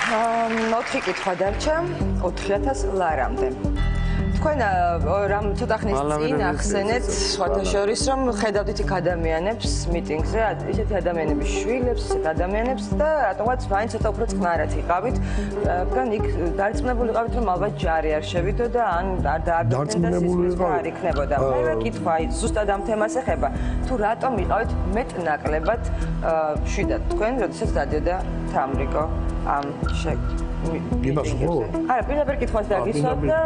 4 კითხვა დარჩა 4000 ლარამდე. თქვენ რამ ცოტა ხნის წინ ახსენეთ სხვათა შორის რომ ხედავდით იქ ადამიანებს მიტინგზე, ისეთი ადამიანების შვილებს, ისეთ ადამიანებს და რატომაც მაინც ცოტა უფრო წყნარად იყავით. რადგან იქ დარწმუნებული იყავით რომ ალბათ ჯარი არ შევიდო და ან არ დააგდენდა არ იქნებოდა. მერვე კითხვა ზუსტად ამ თემას ეხება. თუ რატომ იყავით მეტნაკლებად შვიდად თქვენ, როდესაც დადიოდა თამრიკო ამ გიმასწრებო? არა, პირდაპირ კითხვას დაგისვათ და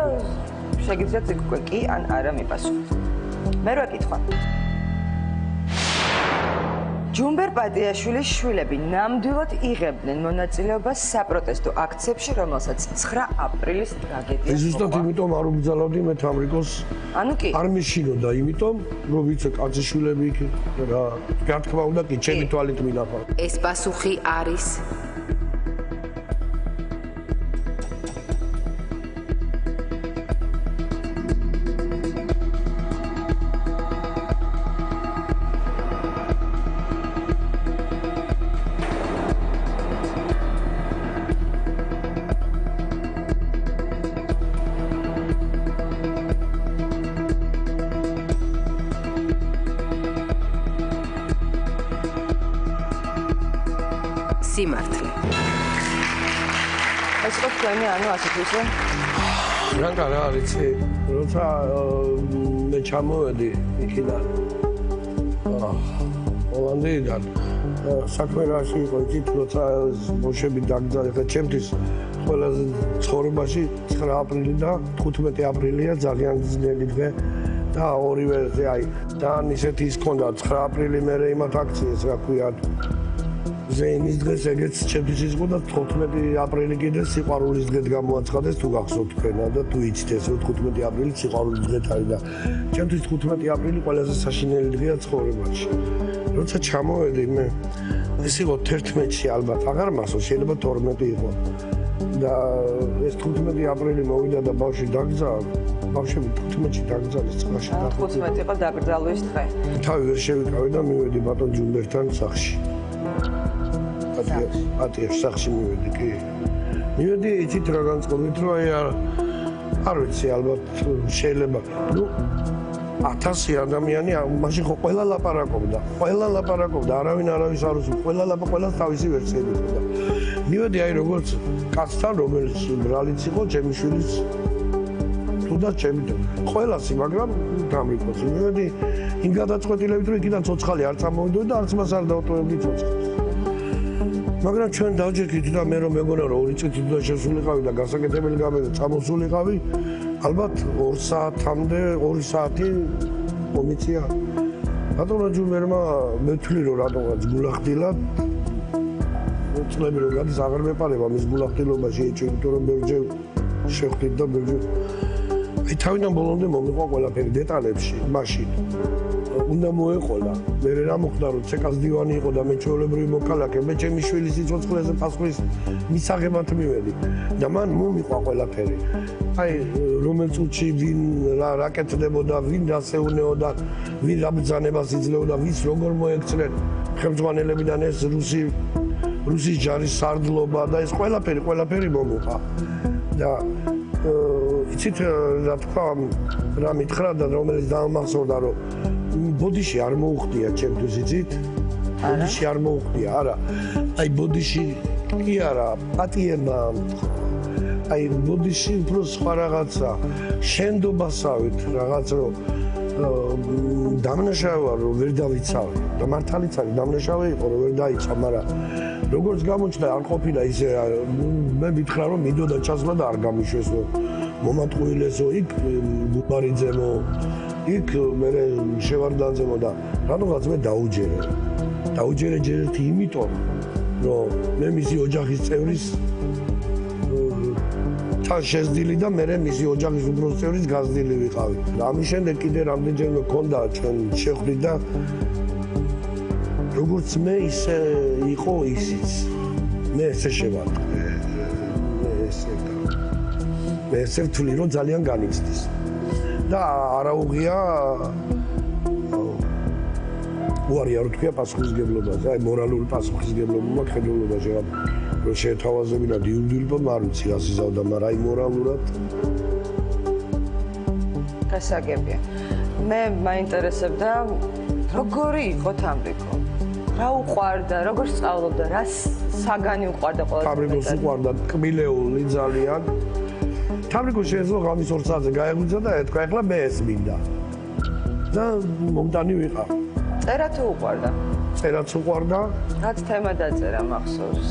შეგიძლიათ უკვე კი ან არა მიპასუხოთ. მერვე კითხვა. ჯუმბერ პატიაშვილის შვილები ნამდვილად იღებდნენ მონაწილეობას საპროტესტო აქციებში, რომელსაც 9 აპრილის ტრაგედია. ზუსტად იმიტომ არ უბრძალავდი მე თამრიკოს. ანუ კი. არ მიშინოდა იმიტომ, რომ ვიცი კაცის შვილები იქ რა თქმა უნდა კი ჩემი თვალით მინახავ. ეს პასუხი არის სიმართლე. ეს ხო თქვენი ანუ ასეთ ისე? რანკა რა არის? როცა მე ჩამოვედი იქიდან. ჰოლანდიიდან საქმე რაში იყო იქით, როცა ბოშები დაგძალე ხა ჩემთვის ყველაზე ცხოვრებაში 9 აპრილი და 15 აპრილია ძალიან ძნელი დღე და ორივეზე აი და ისეთი ის ქონდა 9 აპრილი მერე იმათ აქციას რა ქვია ზეინის დღეს ეგეც ჩემთვის იყო და 15 აპრილი კიდე სიყვარულის დღედ გამოაცხადეს თუ გახსოვთ თქვენა და თუ იცით ეს 15 აპრილი სიყვარულის დღეთ არის და ჩემთვის 15 აპრილი ყველაზე საშინელი დღეა ცხოვრებაში. როცა ჩამოვედი მე ეს იყო 11-ში ალბათ აღარ მახსოვს შეიძლება 12 იყო და ეს 15 აპრილი მოვიდა და ბავშვი დაგზავნა ბავშვები 15-ში დაგზავნეს წყალში და 15 იყო დაკრძალვის დღე. თავი ვერ შევიკავე და მივედი ბატონ ჯუმბერთან სახლში. პატიაშ სახში მივედი კი. მივედი იცით რა განწყობთ რომ აი არ ვიცი ალბათ შეიძლება ნუ 1000 ადამიანი მაშინ ხო ყველა ლაპარაკობდა არავინ არავის არ უსმენდა ყველა თავისი ვერსიები ჰქონდა. მივედი აი როგორც კაცთან რომელიც ბრალიც იყო ჩემი შვილის თუნდაც ჩემი ყველასი მაგრამ დამრიქოს მივედი იმ გადაწყვეტილებით რომ იქიდან ცოცხალი არ წამოვიდოდი და არც მას არ დავტოვებდი ცოცხალს. მაგრამ ჩვენ დავჯერდით და მე რომ მეგონა რომ 2 წუთი და შესულიყავი და გასაკეთებელი გამედა წამოსულიყავი ალბათ 2 საათამდე 2 საათი მომიწია. ბატონო ჯუმერმა მეთვლი რომ რატომღაც გულახდილად უწლები რომ გადის აღარ მეპარება მის გულახდილობაში ეჭვი იმიტომ რომ ბევრჯერ შევხვდით და ბევრჯერ აი თავიდან ბოლომდე მომიყვა ყველაფერი დეტალებში მაშინ უნდა მოეყოლა მე რა მოხდა რომ ცეკას დივანი იყო და მე ჩვეულებრივი მოქალაქე მე ჩემი შვილის სიცოცხლეზე პასუხის მისაღებად მივედი და მან მომიყვა ყველაფერი აი რომელ წუთში ვინ რა კეთდებოდა ვინ დასეუნეოდა ვინ რა ბრძანებას იძლეოდა ვის როგორ მოექცნენ ხელმძღვანელებიდან ეს რუსის ჯარის სარდლობა და ეს ყველაფერი მომიყვა და იცით რა თქვა რა მითხრა და რომელიც დამახსოვრდა რომ ბოდიში არ მოუხდია ჩემთვის იცით ბოდიში არ მოუხდია არა აი ბოდიში კი არა პატიება აი ბოდიში უფრო სხვა რაღაცა შენდობასავით რაღაც რომ დამნაშავე რომ ვერ დავიცავე და მართალიც არის დამნაშავე იყო რომ ვერ დაიცვა მაგრამ როგორც გამოჩნდა არ ყოფილა ისე მე მითხრა რომ მიდოდა ჩასვლა და არ გამიშვესო მომატყუილესო იქ გუბარიძემო იქ მე შევარდანძემო და რატომღაც მე დაუჯერე ჯერეთი იმიტომ რომ მე მისი ოჯახის წევრის თან შეძდილი და მე მისი ოჯახის უბრალოდ წევრის გაზდილი ვიყავი და ამის შემდეგ კიდე რამდენჯერმე მქონდა ჩვენ შეხვდით და როგორც მე ისე იყო ისიც მე ესე შევარდნე მე ესე ვთვლი რომ ძალიან განიცდის და არაუღია უარი არ ვთქვია პასუხისგებლობაზე, აი მორალური პასუხისგებლობა მაქვს ხედულობაში, რომ შეთავაზებინათ იურიდიულობამ არ ვიცი რას იზავდა, მაგრამ აი მორალურად გასაგებია. მე მაინტერესებდა როგორი იყო თამრიკო? რა უყვარდა, როგორ სწავლობდა, რა საგანი უყვარდა ყველაზე მეტად? თამრიკოს უყვარდა კბილეული ძალიან. თამრიკო შეეძლო ღამის 2 საათზე გაეღვიძა და ეთქვა, ეხლა მე ეს მინდა. და მომტანი ვიყავ. წერა თუ უყვარდა? წერაც უყვარდა. რაც თემა დაწერა მახსოვს?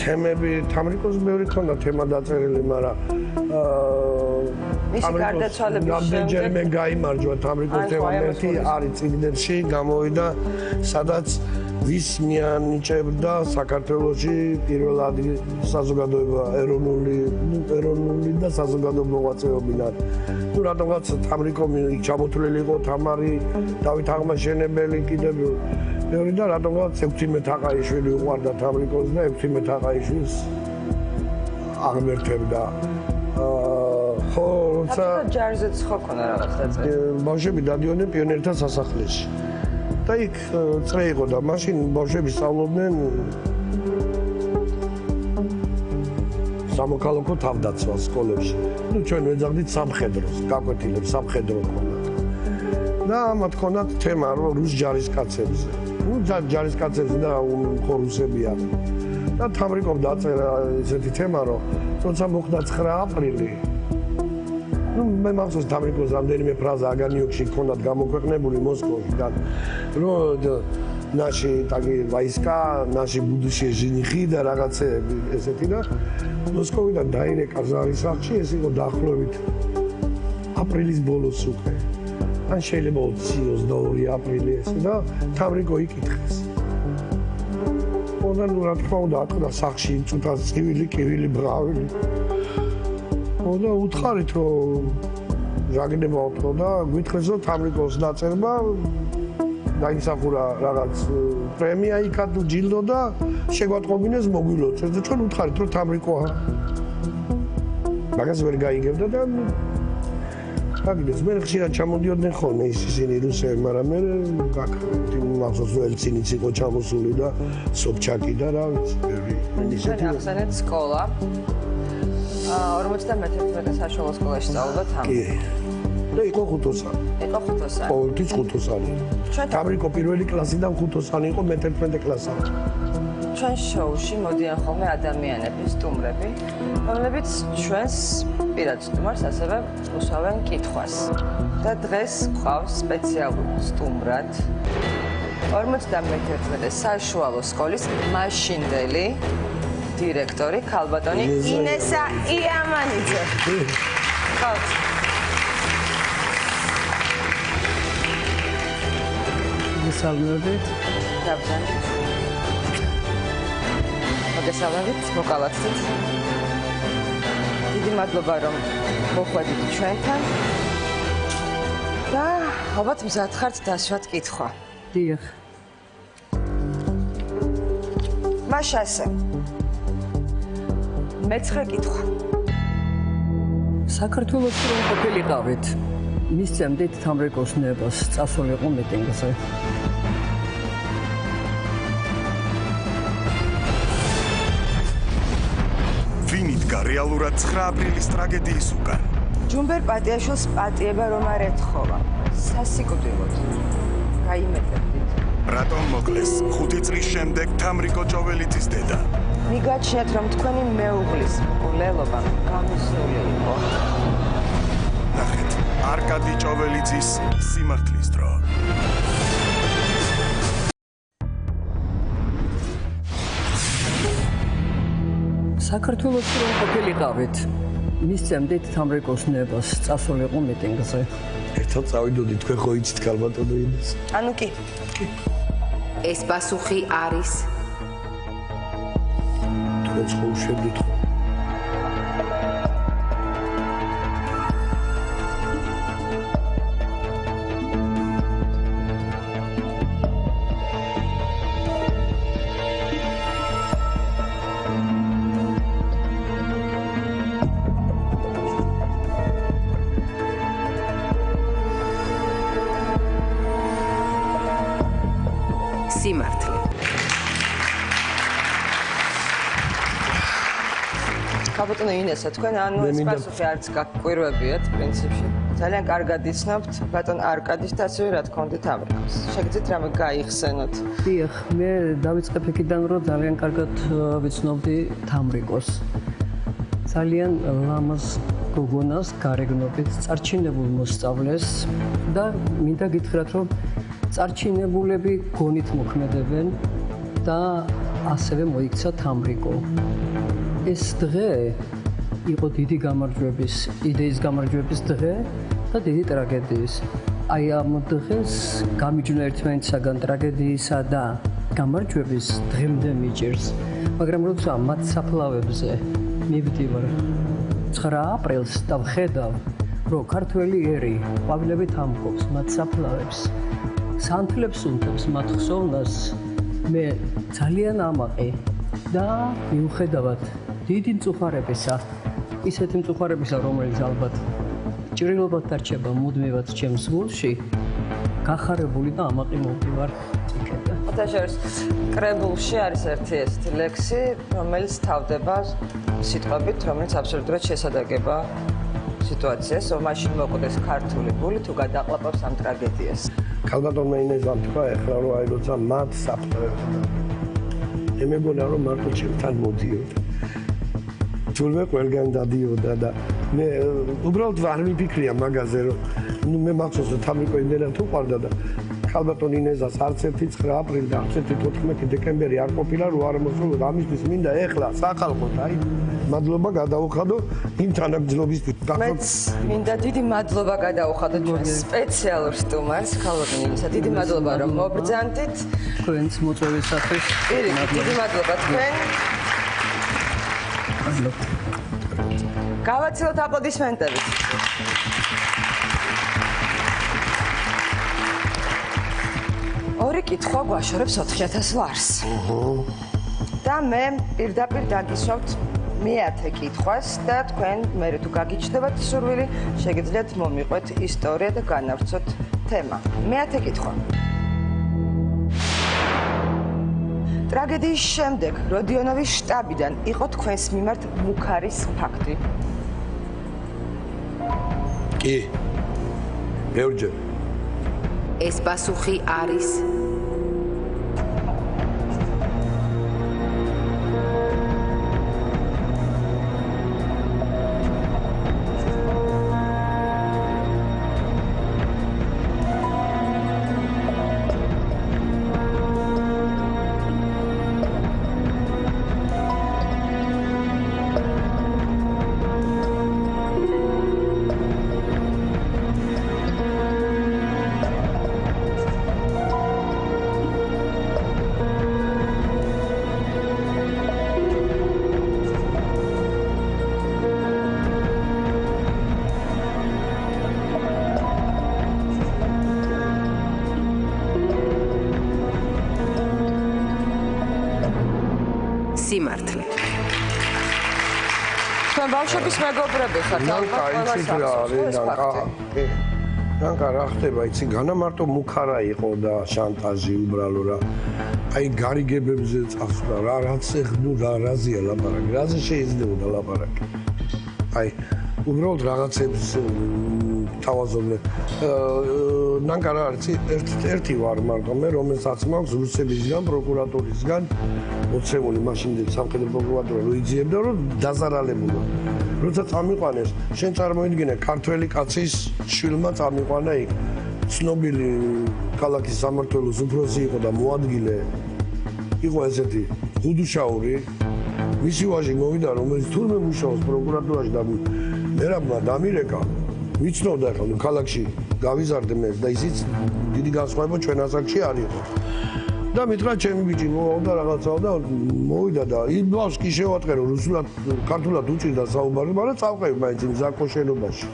თემები თამრიკოს ბევრი ქონდა თემა დაწერილი, მაგრამ მისი გარდაცვალების რამდენჯერმე გაიმარჯვა თამრიკოს თემა ერთი არის წიგნებში გამოვიდა, სადაც ვის მიანიჭებდა საქართველოში პირველ ადგილ საზოგადოება ეროვნული და საზოგადო მოღვაწეობიდან. თუ რატომღაც თამრიკო ჩამოთვლილი იყო თამარი, დავით აღმაშენებელი კიდევ ბევრი და რატომღაც 16 აყაიშვილი უყვარდა თამრიკოს და 16 აყაიშვილს აღმერთებდა. ხო, როცა ჯარზეც ხო ქონა რაღაც დაწერილი. ბავშვები დადიოდნენ პიონერთა სასახლეში. და იქ წრე იყო და მაშინ ბავშვები სწავლობდნენ სამოქალაქო თავდაცვას სკოლებში. ნუ ჩვენ ვეძახდით სამხედროს, გაკვეთილებს სამხედრო ქონდათ. და ამათ ქონდათ თემა რომ რუს ჯარისკაცებზე. ნუ ჯარისკაცებზე და ხორუსები არის. და თამრიკომ დაწერა ესეთი თემა რომ თორსა მოხდა 9 აპრილი. Ну, მე მახსოვს თამრიკოს რამდენიმე ფრაზა აგანიოკში ქონდათ გამოქვეყნებული მოსკოვში და რომ ნაში ტაგი ვაისკა, ნაში ბუდუში ჟინიხი და რაღაცეები ესეთი და მოსკოვიდან დაირეკა ზავის სახლში, ეს იყო დაახლოებით აპრილის ბოლოს უკვე. ან შეიძლება 22 აპრილი ესე და თამრიკო იკითხეს. ოღონდ რა თქმა უნდა ატყდა სახლში ცუთა წივილი, კივილი, ბრავილი. და უთხარით რომ რაგნება უთქო და გვითხრეს რომ თამრიკოს დაწერება დაიმსახურა რაღაც პრემია იქა თუ ჯილდო და შეგვატყობინეს მოგვილოცეს და ჩვენ უთხარით რომ თამრიკოა მაგას ვერ გაიგებდა და აგდეს მე ხშირად ჩამოდიოდნენ ხოლმე ისინი რუსები მაგრამ მე მახსოვს რომ ელცინიც იყო ჩამოსული და სობჩაკი და რა ვიცი ისეთი ახსენეთ სკოლა 51 საშუალო სკოლაში სწავლობდა თამრი. და იყო ხუთოსანი. იყო ხუთოსანი. ყოველთვის ხუთოსანი. თამრიკო პირველი კლასიდან ხუთოსანი იყო მე-11 კლასამდე. ჩვენ შოუში მოდიან ხოლმე ადამიანები, სტუმრები, რომლებიც ჩვენს პირად სტუმარს ასევე უსვამენ კითხვას. და დღეს გვყავს სპეციალურ სტუმრად 51 საშუალო სკოლის მაშინდელი დირექტორი ქალბატონი ინესა იამანიძე. ხალხ. მოგესალმებით. გაბზანით. მოგესალმებით, მოკალათით. დიდი მადლობა რომ მოხვედით ჩვენთან. და ალბათ მზად ხართ დასვათ კითხვა. დიახ. მაშ ასე. მეცხრე კითხვა. საქართველოს რომ ყოფილიყავით, მისცემდით თამრიკოს ნებას, წასულიყო მიტინგზე. ვინ იდგა რეალურად 9 აპრილის ტრაგედიის უკან? ჯუმბერ პატიაშვილს პატიება რომ არ ეთხოვა. სასიკვდილოდ. გაიმეტებდით. რატომ მოკლეს 5 წლის შემდეგ თამრიკო ჭოველიძის დედა? მიგაჩნიათ რომ თქვენი მეუღლის მკვლელობა გამოსული იყო. ნახეთ, არკადი ჭოველიძის სიმართლის დრო. საქართველოს რომ ყოფილიყავით, მისცემდით თამრიკოს ნებას, წასულიყო მიტინგზე. ერთად წავიდოდით, თქვენ ხო იცით ქალბატონო ინეს? ანუ კი. ეს პასუხი არის თქვენს ხო უშევდით ხო? სიმართლე. ქალბატონო ინესა, თქვენ ანუ ეს პასუხი არც გაგვირვებიათ პრინციპში. ძალიან კარგად იცნობთ ბატონ არკადის და ასევე რა თქმა უნდა თამრიკოს. შეგიძლიათ რამე გაიხსენოთ? დიახ, მე დავიწყებ იქიდან, რომ ძალიან კარგად ვიცნობდი თამრიკოს. ძალიან ლამაზ გოგონას გარეგნობით წარჩინებულ მოსწავლეს და მინდა გითხრათ, რომ წარჩინებულები გონით მოქმედებენ და ასევე მოიქცა თამრიკო. ეს დღე იყო დიდი გამარჯვების, იდეის გამარჯვების დღე და დიდი ტრაგედიის. აი ამ დღეს გამიჯვნა ერთმანეთისაგან ტრაგედიისა და გამარჯვების დღემდე მიჭირს. მაგრამ როცა მათ საფლავებზე მივდივარ 9 აპრილს და ვხედავ, რომ ქართველი ერი ყვავილებით ამბობს მათ საფლავებს, სანთლებს უნდებს მათ ხსოვნას, მე ძალიან ამაყი და მიუხედავად დიდი მწუხარებისა, ისეთი მწუხარებისა, რომელიც ალბათ ჭრილობად დარჩება მუდმივად ჩემს გულში, გახარებული და ამაყი მოვდივარ იქიდან. მოთაშერს კრებულში არის ერთი ესეთი ლექსი, რომელიც თავდება სიტყვებით, რომელიც აბსოლუტურად შესადაგება სიტუაციას, რომ მაშინ მოკვდეს ქართული გული თუ გადაყლაპავს ამ ტრაგედიას. ქალბატონმა ინესამ თქვა ეხლა რომ აი როცა მათ საფლავებდა. მე მეგონა რომ მარტო ჩემთან მოდიოდა. თურმე ყველგან დადიოდა და მე უბრალოდ არ მიფიქრია მაგაზე რომ მე მახსოვს რომ თამრიკო იმდენად უყვარდა და ქალბატონ ინესას არც ერთი 9 აპრილი და არც ერთი 14 დეკემბერი არ ყოფილა რომ არ მოსულოდა ამისთვის მინდა ეხლა სახალხოდ აი მადლობა გადაუხადო იმ თანაგრძნობისთვის. მეც მინდა დიდი მადლობა გადაუხადო ჩვენს სპეციალურ სტუმარს ქალბატონ ინესა. დიდი მადლობა რომ მობრძანდით. თქვენს მოწვევისათვის დიდი მადლობა თქვენ. გავაცილოთ აპლოდისმენტებით. ორი კითხვა გვაშორებს 4000 ლარს. და მე პირდაპირ დაგისვავთ მე-10 კითხვას და თქვენ მე თუ გაგიჩნდებათ სურვილი, შეგიძლიათ მომიყვეთ ისტორია და განავრცოთ თემა. მე-10 კითხვა. ტრაგედიის შემდეგ როდიონოვის შტაბიდან იყო თქვენს მიმართ მუქარის ფაქტი? კი. ბევრჯერ. ეს პასუხი არის სიმართლე. თქვენ ბავშვების მეგობრები ხართ, ნანკა იცით რა არის ნანკა რა ხდება იცი განამარტო მუქარა იყო და შანტაჟი უბრალო რა აი გარიგებებზე წასვლა რა რაც ეხნუ რა რაზია ლაპარაკი რაზე შეიძლება ლაპარაკი აი უბრალოდ რაღაცებს თავაზობდნენ ნანკა რა არის ერთი ვარ მარტო მე რომელსაც მაქვს რუსებისგან პროკურატურისგან მოცემული მაშინდელი სამხედრო პროკურატურა რო იძიებდა რომ დაზარალებულა როცა წამიყვანეს შენ წარმოიდგინე ქართველი კაცის შვილმა წამიყვანა იქ ცნობილი ქალაქის სამმართველოს უფროსი იყო და მოადგილე იყო ესეთი ხუდუშაური მისი ვაჟი მოვიდა რომელიც თურმე მუშაობს პროკურატურაში და მერაბმა დამირეკა ვიცნობდა ახლა ქალაქში გავიზარდე მე და ისიც დიდი განსხვავება ჩვენ ასაკში არ იყო და მითხრა ჩემი ბიჭი მოვიდა რაღაცაო და მოვიდა და იმავს კი შევატყე რომ რუსულად ქართულად უჭირდა საუბარი მაგრამ წავყევი მაინც იმ ზაკო შენობაში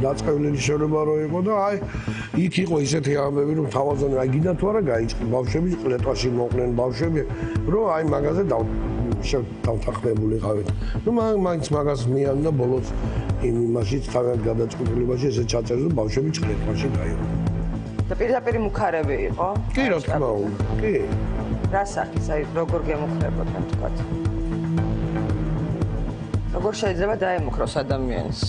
დაწყევლილი შენობა რო იყო და აი იქ იყო ისეთი ამბები რომ თავაზონი აი გინდა თუ არა გაიჭი ბავშვები ყლეტვაში მოყვნენ ბავშვები რომ აი მაგაზე დავთანხმებულიყავით ნუ მაინც მაგას მიან და ბოლოს იმ იმაშიც თავად გადაწყვეტილებაში ესე ჩაწერს რომ ბავშვები ყლეტვაში გაიყო და პირდაპირ მუქარები იყო? კი, რა თქმა უნდა. კი. რა სახის, აი როგორ გემუქრებოდნენ თქვათ? როგორ შეიძლება დაემუქროს ადამიანს?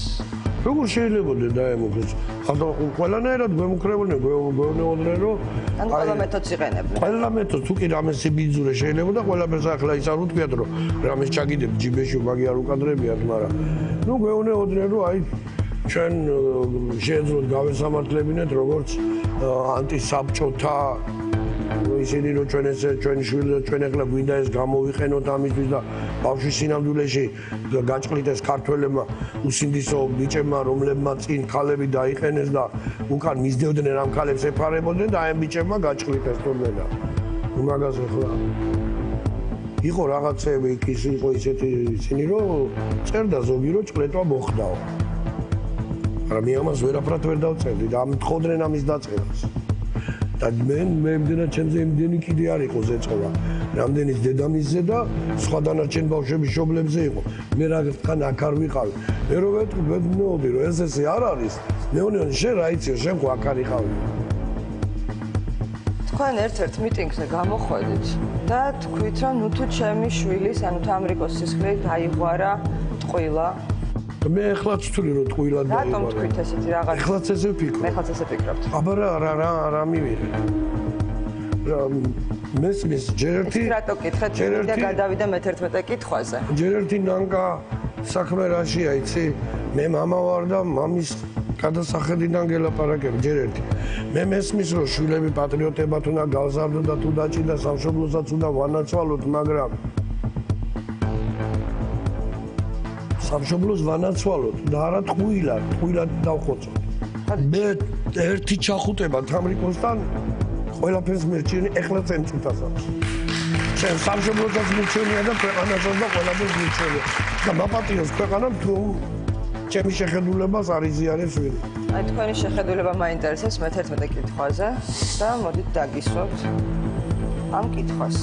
როგორ შეიძლება დაემუქროს? ხალხო ყველანაირად გვემუქრებოდნენ, გვეუბნებოდნენ, რომ ან ყველა მეთოდს იყენებდნენ. ყველა მეთოდს თუ კი რამეს სიბიძურე შეიძლება და ყველაფერს ახლა ის არ უთქვიათ, რომ რამეს ჩაგიდებ ჯიბეში, მაგი არ უკადრებიათ, მაგრამ ნუ გვეუბნებოდნენ, რომ აი ჩვენ შეეძლოთ გავესამართლებინეთ როგორც ანტისაბჭოთა ისინი რომ ჩვენი შვილი და ჩვენ ახლა გვინდა ეს გამოვიყენოთ ამისთვის და ბავშვის სინამდვილეში გაჭყლით ეს ქართველებმა უსინდისო ბიჭებმა რომლებმაც წინ ქალები დაიყენეს და უკან მისდევდნენ ამ ქალებს ეფარებოდნენ და აი ბიჭებმა გაჭყლით ეს პრობლემა. ნუ მაგას ახლა იყო რაღაცები ის იყო ისეთი ისინი რომ წერდა ზოგი რომ ჭყლეტვა მოხდაო. მაგრამ მე ამას ვერაფრად ვერ დავწერდი და ამთხოვდნენ ამის დაწერას. და მე იმდენად ჩემზე იმდენი კიდე არ იყო ზეწოლა. რამდენის დედამისზე და სხვა დანარჩენ ბავშვების შობლებზე იყო. მე რაღაცთან აქ არ ვიყავი. მე რომ ვეთქვი რომ ესე არ არის. მეუბნები შენ რა იცი შენ ხო აქ არ იყავი. თქვენ ერთ-ერთ მიტინგზე გამოხვედით და თქვით რომ ნუ თუ ჩემი შვილის ანუ თამრიკოს სისხლით აიღვარა ტყუილა. მე ეხლაც ვთვლი რომ ტყუილა დაიღვარა. რატომ თქვით ესეთი რაღაც? ეხლაც ესე ვფიქრობ. მე ეხლაც ესე ვფიქრობ. აბა რა მივიღე. მესმის ჯერ ერთი რატო კითხეთ და გადავიდა მე-11 კითხვაზე. ჯერ ერთი ნანკა საქმე რაშია იცი? მე მამა ვარ და მამის გადასახედიდან გელაპარაკებ ჯერ ერთი. მე მესმის რომ შვილები პატრიოტებად უნდა გავზარდონ და თუ დაჭირდა სამშობლოსაც უნდა ვანაცვალოთ, მაგრამ სამშობლოს ვანაცვალოთ და არა ტყუილად დავხოცოთ. მე ერთი ჩახუტება თამრიკოსთან ყველაფერს მერჩენი ეხლაც ემწუთას აქვს. შენ სამშობლოსაც მირჩენია და ქვეყანასაც და ყველაფერს მირჩენია. და მაპატიოს ქვეყანამ თუ ჩემი შეხედულებას არ იზიარებს ვინ. აი თქვენი შეხედულება მაინტერესებს მე-11 კითხვაზე და მოდით დაგისვათ ამ კითხვას.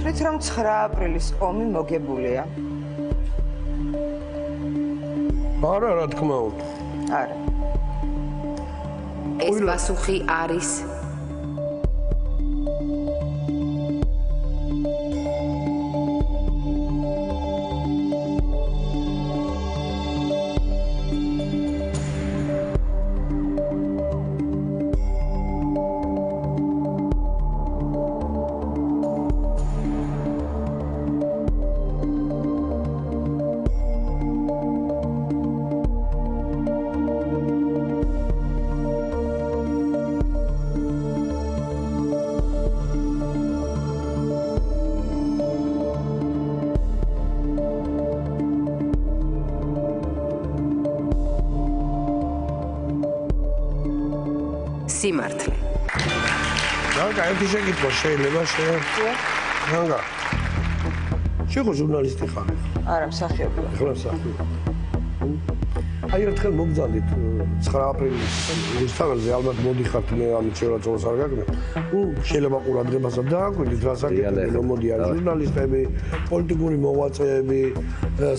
თვლით რომ 9 აპრილის ომი მოგებულია? არა, რა თქმა უნდა. არა. ეს პასუხი არის სიმართლე. ნანკა, ერთი შეკითხვა შეიძლება შეიძლება? ნანკა. შეგო ჟურნალისტი ხარ? არა, მსახიობია. ახლა მსახიობია. აი ერთხელ მოგძანდით 9 აპრილის რუსთაველზე ალბათ მოდიხართ მე ამით შევაწოლოს არ გაგნებ. შეიძლება ყურადღებასაც დააკვირდით რა საკითხია რომ მოდიან ჟურნალისტები, პოლიტიკური მოღვაწეები,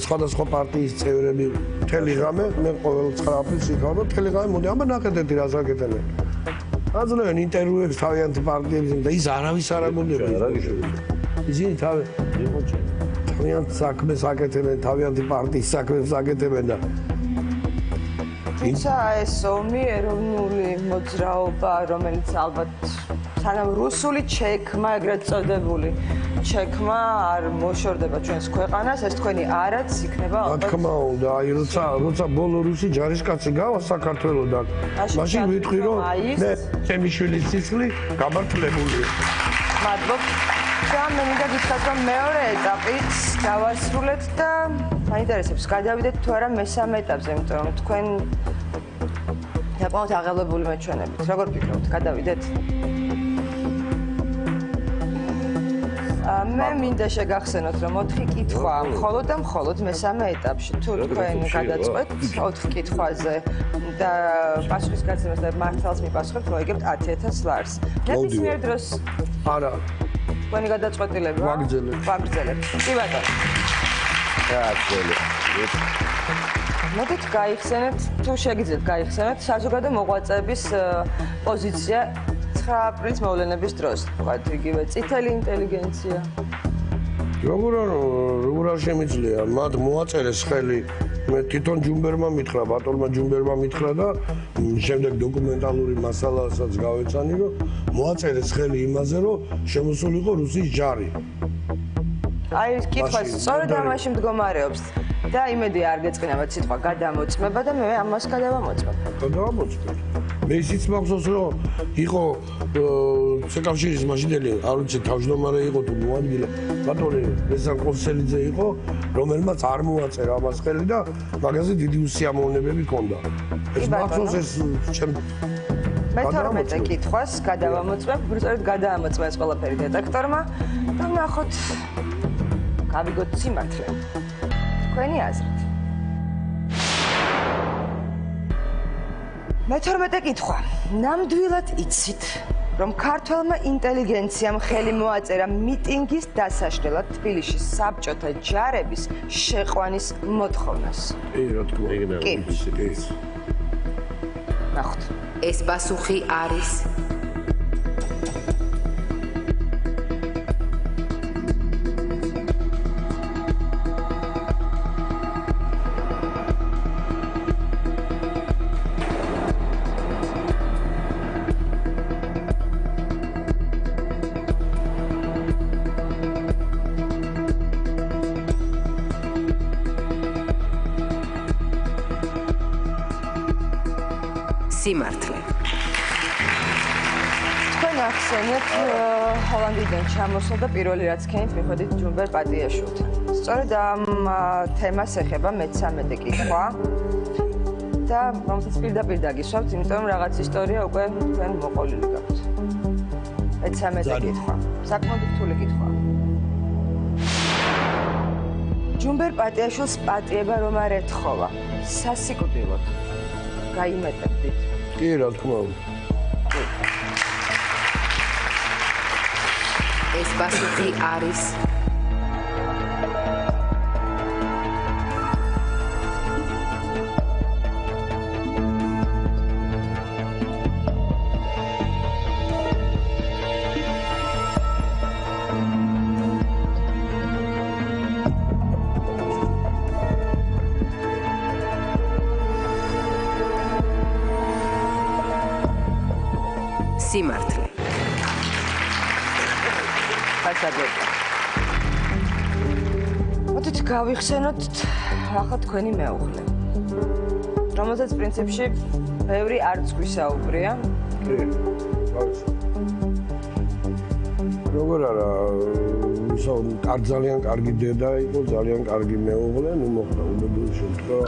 სხვადასხვა პარტიის წევრები, მთელი ღამე მე ყოველ 9 აპრილს იქავ და მთელი ღამე მოდი აბა ნახეთ რა საკეთებენ. აძლევენ ინტერვიუებს თავიანთი პარტიებისგან და ის არავის არ ამონდება. ისინი თავიანთ საქმეს აკეთებენ, თავიანთი პარტიის საქმეს აკეთებენ და თუმცა ეს ომი ეროვნული მოძრაობა, რომელიც ალბათ სანამ რუსული ჩექმა, ეგრეთ წოდებული ჩექმა არ მოშორდება ჩვენს ქვეყანას, ეს თქვენი არაც იქნება ალბათ. რა თქმა უნდა, აი როცა ბოლო რუსი ჯარისკაცი გავა საქართველოდან, მაშინ ვიტყვი რომ მე ჩემი შვილის სისხლი გამართლებულია. მადლობ. და მე მინდა გითხრათ რომ მეორე ეტაპით დავასრულეთ და საინტერესებს გადავიდეთ თუ არა მესამე ეტაპზე, იმიტომ რომ თქვენ საკმაოდ აღელვებული მეჩვენებით. როგორ ფიქრობთ, გადავიდეთ? მე მინდა შეგახსენოთ რომ 4 კითხვა მხოლოდ და მხოლოდ მესამე ეტაპში. თუ თქვენ გადაწყვეტთ 4 კითხვაზე და პასუხის გაცემას და მართალს მიპასუხებთ, მოიგებთ 10000 ლარს. ნებისმიერ დროს არა თქვენი გადაწყვეტილება ვაგრძელებთ. კი ბატონო. გააგრძელე. მოდით გაიხსენეთ, თუ შეგიძლიათ გაიხსენეთ საზოგადო მოღვაწეების პოზიცია 9 აპრილის მოვლენების დროს, ვთქვათ, იგივე წითელი ინტელიგენცია. როგორ არ შემიძლია მათ მოაწერეს ხელი მე თვითონ ჯუმბერმა მითხრა, ბატონმა ჯუმბერმა მითხრა და შემდეგ დოკუმენტალური მასალასაც გავეცანი, რომ მოაწერეს ხელი იმაზე, რომ შემოსულიყო რუსის ჯარი. აი ეს კითხვა სწორედ ამაში მდგომარეობს და იმედი არ გეწყინავთ სიტყვა გადამოწმება და მე ამას გადავამოწმებ. გადავამოწმებ. მე ისიც მახსოვს რომ იყო საკავშირის მაშინდელი არ ვიცი თავმჯდომარე იყო თუ მოადგილე ბატონი ესან კონსელიძე იყო რომელმაც არ მოაწერა ამას ხელი და მაგაზე დიდი უსიამოვნებები ჰქონდა. ეს მახსოვს ეს ჩემ მე-12 კითხვას გადავამოწმებ, უბრალოდ გადაამოწმეს ყველაფერი დეტექტორმა და ნახოთ გავიგოთ სიმართლე. თქვენი აზრით. მე-12 კითხვა. ნამდვილად იცით, რომ ქართველმა ინტელიგენციამ ხელი მოაწერა მიტინგის დასაშლელად თბილისის საბჭოთა ჯარების შეყვანის მოთხოვნას? კი, რა თქმა უნდა. კი. კი. ნახოთ. ეს პასუხი არის სიმართლე. თქვენ ახსენეთ ჰოლანდიიდან ჩამოსვლა და პირველი რაც ქენით მიხვედით ჯუმბერ პატიაშვილთან. სწორედ ამ თემას ეხება მე-13 კითხვა და რომელსაც პირდაპირ დაგისვამთ, იმიტომ რომ რაღაც ისტორია უკვე თქვენ მოყოლილი გაქვთ. მე-13 კითხვა. საკმაოდ რთული კითხვა. ჯუმბერ პატიაშვილს პატიება რომ არ ეთხოვა. სასიკვდილოდ გაიმეტებდით. კი, რა თქმა უნდა. ეს პასუხი არის სიმართლე. მოდით გავიხსენოთ ახლა თქვენი მეუღლე, რომელსაც პრინციპში ბევრი არც გვისაუბრია. კი. როგორ არა, ძალიან კარგი დედა იყო, ძალიან კარგი მეუღლე, ნუ მოხდა უბედური შემთხვევა.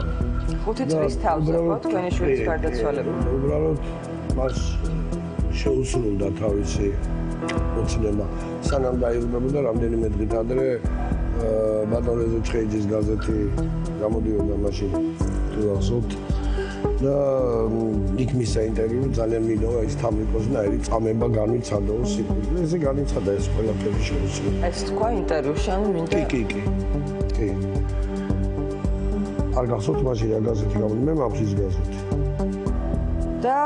5 წლის თავზე ხო თქვენი შვილის გარდაცვალება. უბრალოდ მას შეუსრულდა თავისი ოცნება. სანამ დაიღუპებოდა რამდენიმე დღით ადრე ბატონ რეზო ჩხეიძის გაზეთი გამოდიოდა მაშინ თუ ახსოვთ და იქ მისცა ინტერვიუ ძალიან მინდოდა ის თამრიკოზნაირი წამება განიცადაო სიკვდილი. ესე განიცადა ეს ყველაფერი შეუსრულდა. ეს თქვა ინტერვიუში ან მინდა? კი. არ გახსოვთ მაშინ რა გაზეთი გამოდიოდა, მე მაქვს ის გაზეთი. და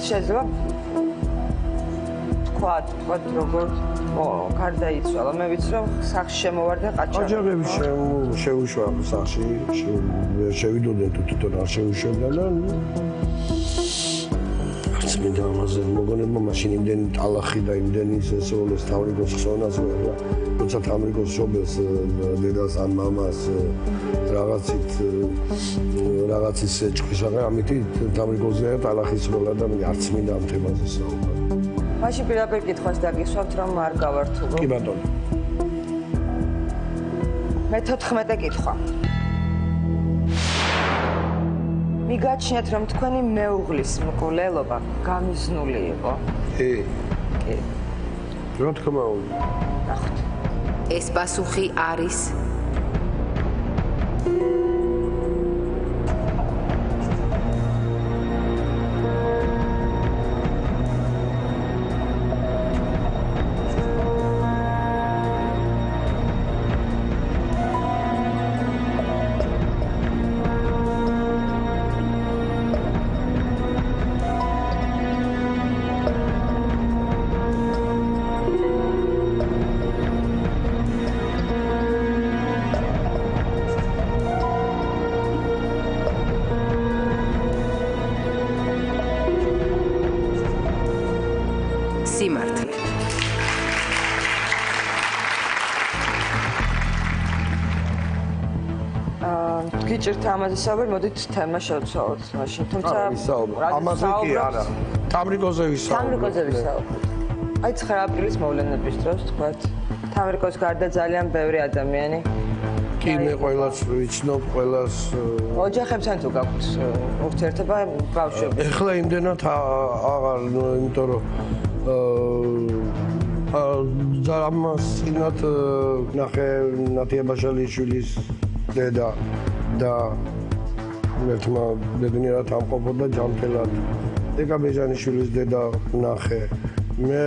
შეიძლება თქვა როგორ გარდაიცვალა. მე ვიცი რომ სახში შემოვარდა ყაჩაღი. ოჯახები შეუშვა სახში, შევიდოდნენ თუ თვითონ არ შეუშვებდნენ და არც მინდა ამაზე მოგონებმა მაშინ იმდენი ტალახი და იმდენი ესეულეს თამრიკოს ხსოვნას და როცა თამრიკოს შობელს დედას ან მამას რაღაცის ჭქვისაღა ამითი თამრიკოზია ტალახის როლა და არც მინდა ამ თემაზე საუბარი. მაშინ პირდაპირ კითხვას დაგისვამთ რომ არ გავართულო. კი ბატონო. მე-14 კითხვა. მიგაჩნიათ რომ თქვენი მეუღლის მკვლელობა გამიზნული იყო? კი. კი. რა თქმა უნდა. ნახოთ. ეს პასუხი არის სიმართლე. გიჭირთ ამაზე საუბარი, მოდით თემა შევცვალოთ მაშინ. თუმცა ამაზე კი არა. თამრიკოზე ვისაუბრებთ. თამრიკოზე ვისაუბრებთ. აი 9 აპრილის მოვლენების დროს თქვათ, თამრიკოს გარდა ძალიან ბევრი ადამიანი. კი მე ყველას ვიცნობ, ყველას ოჯახებთან თუ გაქვთ ურთიერთობა ბავშვები. ეხლა იმდენად აღარ, იმიტომ რომ ამას წინათ ნახე ნათია ბაშალიშვილის დედა და ერთმა ბედნიერად ამყოფოდა ჯანმრთელად. ეკა ბეჟანიშვილის დედა ნახე. მე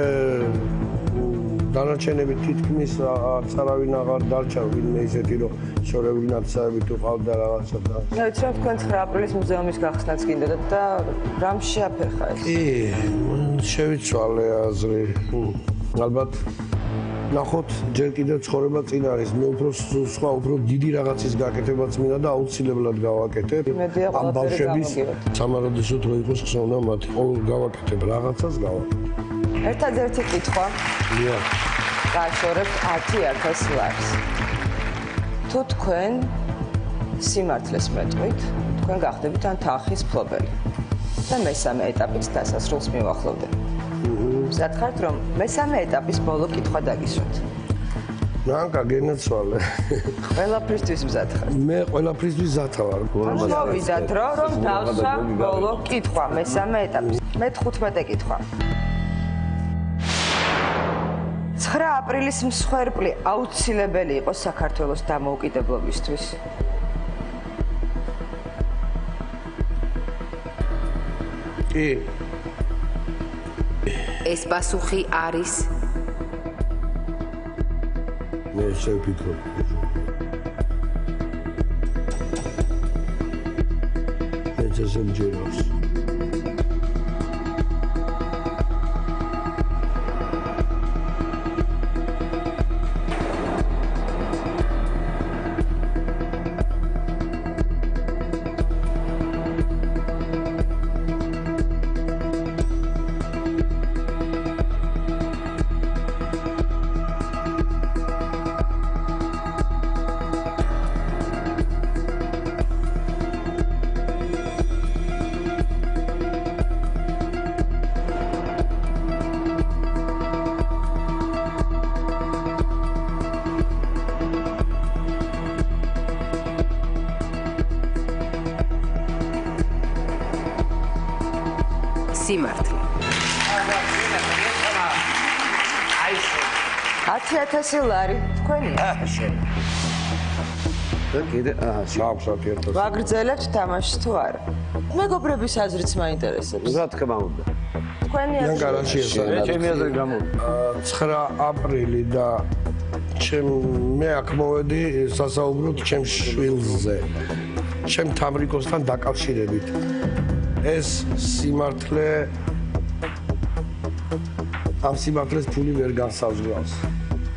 დანარჩენები თითქმის არც არავინ აღარ დარჩა, ვინმე ისეთი რომ შორეული ნაცავები თუ ყავდა რაღაცა და. მე ვიცი რომ თქვენ 9 აპრილის მუზეუმის გახსნაც გინდოდათ და რამ შეაფერხა ეს? კი, შევიცვალე აზრი. ალბათ ნახოთ ჯერ კიდევ ცხოვრება წინ არის. მე უფრო სხვა უფრო დიდი რაღაცის გაკეთებაც მინდა და აუცილებლად გავაკეთებ. ამ ბავშვების სამაროდისო დრო იყოს ხსოვნა მათი. ყოველ გავაკეთებ რაღაცას გავაკეთებ. ერთადერთი კითხვა. გააშორებთ 10,000 ლარს. თუ თქვენ სიმართლეს მეტყვით, თქვენ გახდებით ან თანხის მფლობელი. და მესამე ეტაპით დასასრულს მივახლოვდეთ. მზად ხართ რომ მესამე ეტაპის ბოლო კითხვა დაგისვათ? ნანკა გენაცვალე. ყველაფრისთვის მზად ხართ? მე ყველაფრისთვის მზად ვარ. მოვიდათ რომ დავსვა ბოლო კითხვა მესამე ეტაპის. მე-15 კითხვა. 9 აპრილის მსხვერპლი აუცილებელი იყო საქართველოს დამოუკიდებლობისთვის. კი. ეს პასუხი არის მე შევფიქრობ. ეს მჯერავს. სიმართლე. 10,000 ლარი თქვენია? და კიდე შავს 10,000. ვაგრძელებთ თამაშს თუ არა? მეგობრების აზრიც მაინტერესებს. რა თქმა უნდა. თქვენი ნანკა აზრი? რა შეესაბამება? ჩემი აზრი გამოვიდა. 9 აპრილი და მე აქ მოვედი სასაუბროდ ჩემ შვილზე. ჩემ თამრიკოსთან დაკავშირებით. ეს სიმართლე ამ სიმართლეს ფული ვერ განსაზღვრავს.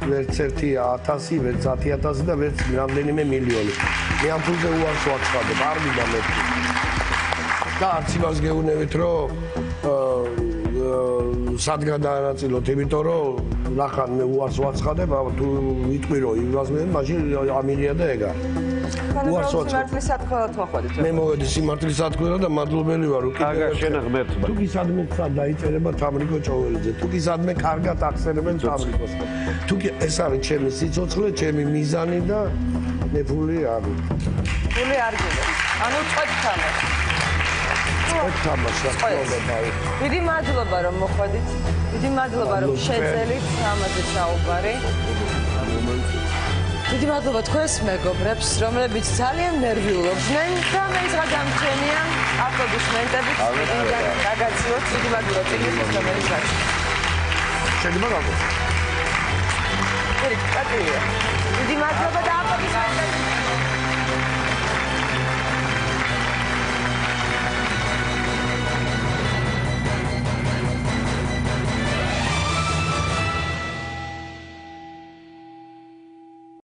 ვერც 1,000, ვერც 10,000 და ვერც რამდენიმე მილიონი. მე ამ ფულზე უარს ვაცხადებ, არ მინდა მე. და არც იმას გეუბნებით, რომ სად გადაანაწილოთ, იმიტომ რომ ნახან მე უარს ვაცხადებ, თუ ვიტყვი რომ იმას მე მაშინ ამირია და ეგა. სიმართლის სათქმელად მოხვედით. მე მოვედი სიმართლის სათქმელად და მადლობელი ვარ უკვე. აგა შენ ღმერთმა. თუ კი სადმე დაიწერება თამრიკო ჭოველიძე, თუ კი სადმე კარგად ახსენებენ თამრიკოს. თუ კი ეს არის ჩემი სიცოცხლე, ჩემი მიზანი და მე ფული არ ვიყ. ფული არ გინდა. ანუ წვეთ თამაშს. წვეთ თამაშს ახლა. დიდი მადლობა რომ მოხვედით. დიდი მადლობა რომ შეძლით ამაზე საუბარი. დიდი მადლობა თქვენს მეგობრებს, რომლებიც ძალიან ნერვიულობდნენ და მე ის გადამჩენია აპლოდისმენტებით გაგაციოთ. დიდი მადლობა წიგნის რომელიც გაჩნდა. შეიძლება გავყო. დიდი მადლობა და აპლოდისმენტებით.